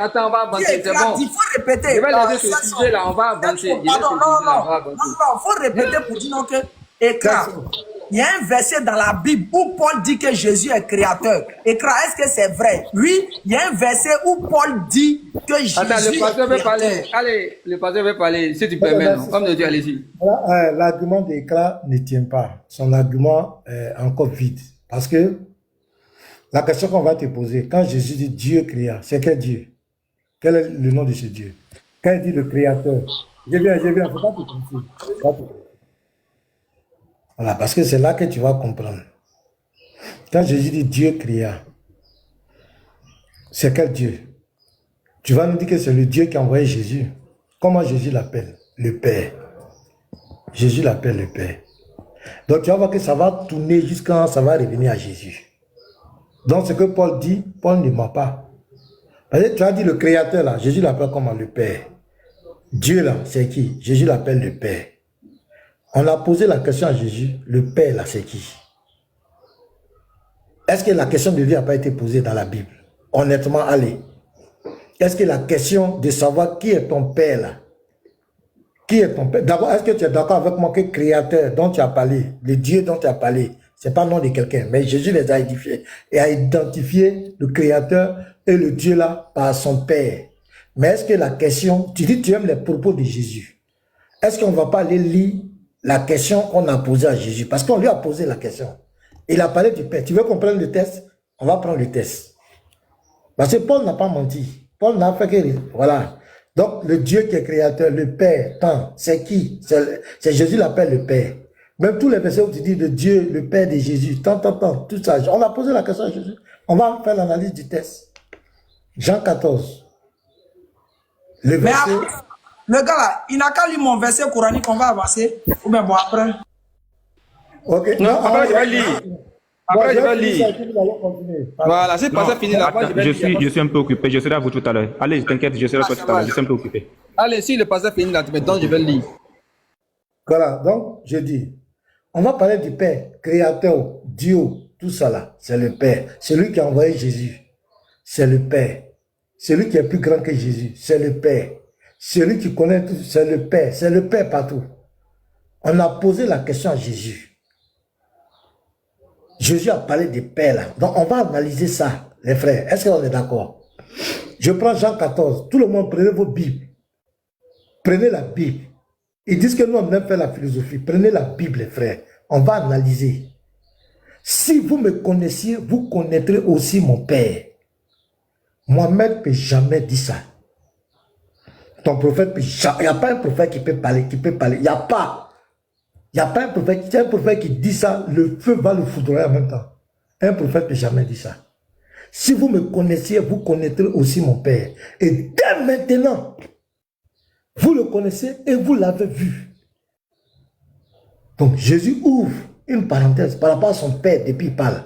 Attends, on va avancer. C'est bon. Il faut répéter. Je vais laisser ce sujet là, on va avancer. Non, il faut répéter pour dire que écran. Il y a un verset dans la Bible où Paul dit que Jésus est créateur. Écran, est-ce que c'est vrai? Oui, il y a un verset où Paul dit que Jésus le pasteur veut parler. Allez, le pasteur veut parler, si tu permets. Comme de Dieu, allez-y. L'argument d'Écran ne tient pas. Son argument est encore vide. Parce que la question qu'on va te poser, quand Jésus dit Dieu créa, c'est quel Dieu? Quel est le nom de ce Dieu? Quand il dit le créateur, je viens, il ne faut pas te tromper. Voilà, parce que c'est là que tu vas comprendre. Quand Jésus dit Dieu créa, c'est quel Dieu? Tu vas nous dire que c'est le Dieu qui a envoyé Jésus. Comment Jésus l'appelle? Le Père. Jésus l'appelle le Père. Donc tu vas voir que ça va tourner jusqu'à ça va revenir à Jésus. Donc ce que Paul dit, Paul ne ment pas. Parce que tu as dit le créateur là, Jésus l'appelle comment? Le Père. Dieu là, c'est qui? Jésus l'appelle le Père. On a posé la question à Jésus, le Père là, c'est qui? Est-ce que la question de Dieu n'a pas été posée dans la Bible? Honnêtement, allez. Est-ce que la question de savoir qui est ton Père là? Qui est ton Père? D'abord, est-ce que tu es d'accord avec moi que le créateur dont tu as parlé, le Dieu dont tu as parlé, ce n'est pas le nom de quelqu'un, mais Jésus les a édifiés et a identifié le créateur et le Dieu là par son Père. Mais est-ce que la question, tu dis tu aimes les propos de Jésus, est-ce qu'on ne va pas aller lire la question qu'on a posée à Jésus? Parce qu'on lui a posé la question. Il a parlé du Père. Tu veux comprendre le test? On va prendre le test. Parce que Paul n'a pas menti. Paul n'a fait que... Voilà. Donc, le Dieu qui est créateur, le Père, tant, c'est qui? C'est Jésus l'appelle le Père. Même tous les versets où tu dis le Dieu, le Père de Jésus, tant, tout ça. On a posé la question à Jésus. On va faire l'analyse du test. Jean 14. Le Mais verset... après, le gars là, il n'a qu'à lire mon verset coranique, on va avancer. Ou bien bon, après. Ok. Non, après, je vais lire. Après, je vais lire. Voilà, c'est pas ça fini là. Je suis un peu occupé. Je serai à vous tout à l'heure. Allez, t'inquiète, je serai à toi tout à l'heure. Je suis un peu occupé. Allez, si le passage fini là, maintenant je vais lire. Voilà, donc je dis, on va parler du Père, Créateur, Dieu, tout ça là, c'est le Père. C'est lui qui a envoyé Jésus, c'est le Père. Celui qui est plus grand que Jésus, c'est le Père. Celui qui connaît tout, c'est le Père partout. On a posé la question à Jésus. Jésus a parlé du Père là. Donc on va analyser ça, les frères. Est-ce qu'on est d'accord? Je prends Jean 14. Tout le monde, prenez vos Bibles. Prenez la Bible. Ils disent que nous, on aime faire la philosophie. Prenez la Bible, les frères. On va analyser. Si vous me connaissiez, vous connaîtrez aussi mon Père. Mohamed ne peut jamais dire ça. Ton prophète peut jamais. Il n'y a pas un prophète qui peut parler. Il n'y a pas. Il n'y a pas un prophète. C'est un prophète qui dit ça, le feu va le foudroyer en même temps. Un prophète ne peut jamais dire ça. Si vous me connaissiez, vous connaîtrez aussi mon Père. Et dès maintenant, vous le connaissez et vous l'avez vu. Donc Jésus ouvre une parenthèse par rapport à son Père depuis il parle.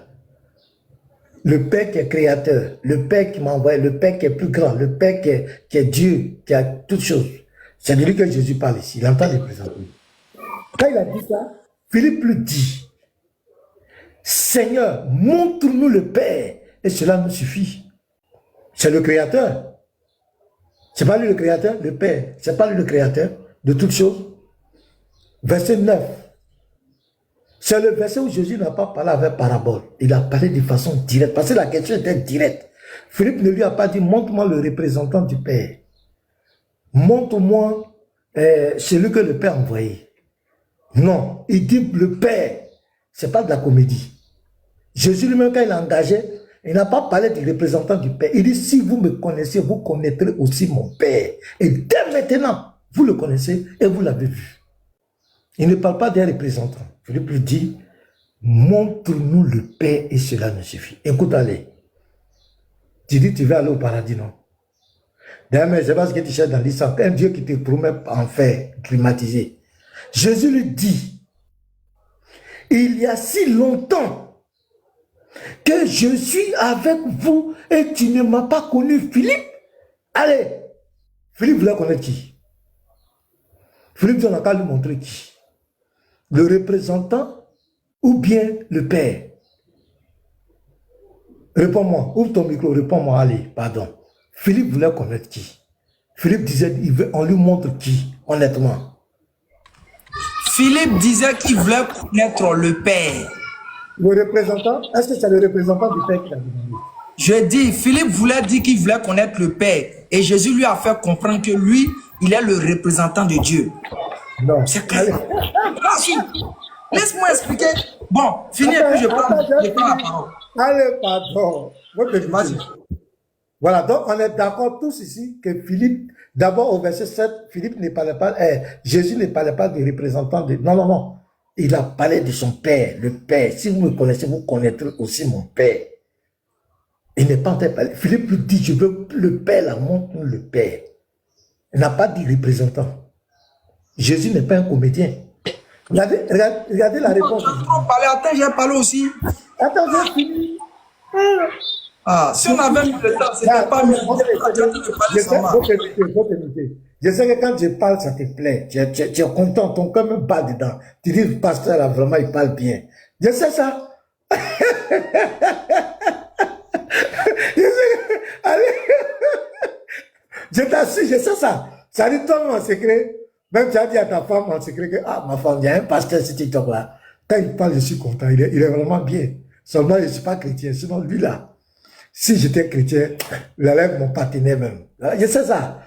Le Père qui est créateur, le Père qui m'a envoyé, le Père qui est plus grand, le Père qui est Dieu, qui a toutes choses. C'est de lui que Jésus parle ici. Il entend les présenter. Quand il a dit ça, Philippe lui dit, Seigneur, montre-nous le Père et cela nous suffit. C'est le créateur. C'est pas lui le créateur, le Père. C'est pas lui le créateur de toutes choses. Verset 9. C'est le verset où Jésus n'a pas parlé avec parabole. Il a parlé de façon directe. Parce que la question était directe. Philippe ne lui a pas dit, montre-moi le représentant du Père. Montre-moi celui que le Père a envoyé. Non, il dit le Père. Ce n'est pas de la comédie. Jésus lui-même, quand il a engagé, il n'a pas parlé du représentant du Père. Il dit, si vous me connaissez, vous connaîtrez aussi mon Père. Et dès maintenant, vous le connaissez et vous l'avez vu. Il ne parle pas d'un représentant. Philippe lui dit, montre-nous le Père et cela nous suffit. Écoute, allez. Tu dis, tu vas aller au paradis, non? D'ailleurs, mais je ne sais pas ce que tu cherches dans l'histoire. Un Dieu qui te promet en fait climatisé. Jésus lui dit, il y a si longtemps que je suis avec vous et tu ne m'as pas connu, Philippe. Allez, Philippe voulait connaître qui? Philippe n'a qu'à lui montrer qui? Le représentant ou bien le Père? Réponds-moi, ouvre ton micro, réponds-moi, allez, pardon. Philippe voulait connaître qui? Philippe disait, on lui montre qui, honnêtement? Philippe disait qu'il voulait connaître le Père. Le représentant, est-ce que c'est le représentant du Père qui l'a demandé? Je dis, Philippe voulait dire qu'il voulait connaître le Père. Et Jésus lui a fait comprendre que lui, il est le représentant de Dieu. Non. C'est clair. Laisse-moi expliquer. Bon, fini et puis je prends la parole. Allez, pardon. Vas-y. Voilà, donc on est d'accord tous ici que Philippe, d'abord au verset 7, Philippe ne parlait pas, Jésus ne parlait pas des représentants de... Non, non, non. Il a parlé de son Père, le Père. Si vous me connaissez, vous connaîtrez aussi mon Père. Il n'est pas en train de parler. Philippe lui dit, je veux le Père, la montre le Père. Il n'a pas dit représentant. Jésus n'est pas un comédien. Regardez la réponse. Attends, j'ai parlé aussi. Attends, j'ai fini. Ah, si on avait mis le temps, c'était pas mieux. Je sais que quand je parle, ça te plaît. Tu es content, ton cœur me bat dedans. Tu dis, le pasteur, là, vraiment, il parle bien. Je sais ça. Allez. Je t'assure, je sais ça. Ça dit toi en secret. Même tu as dit à ta femme en secret que, ah, ma femme, il y a un pasteur sur TikTok là. Quand il parle, je suis content. Il est vraiment bien. Seulement, je ne suis pas chrétien. Sinon, lui là, si j'étais chrétien, il allait mon partenaire même. Je sais ça.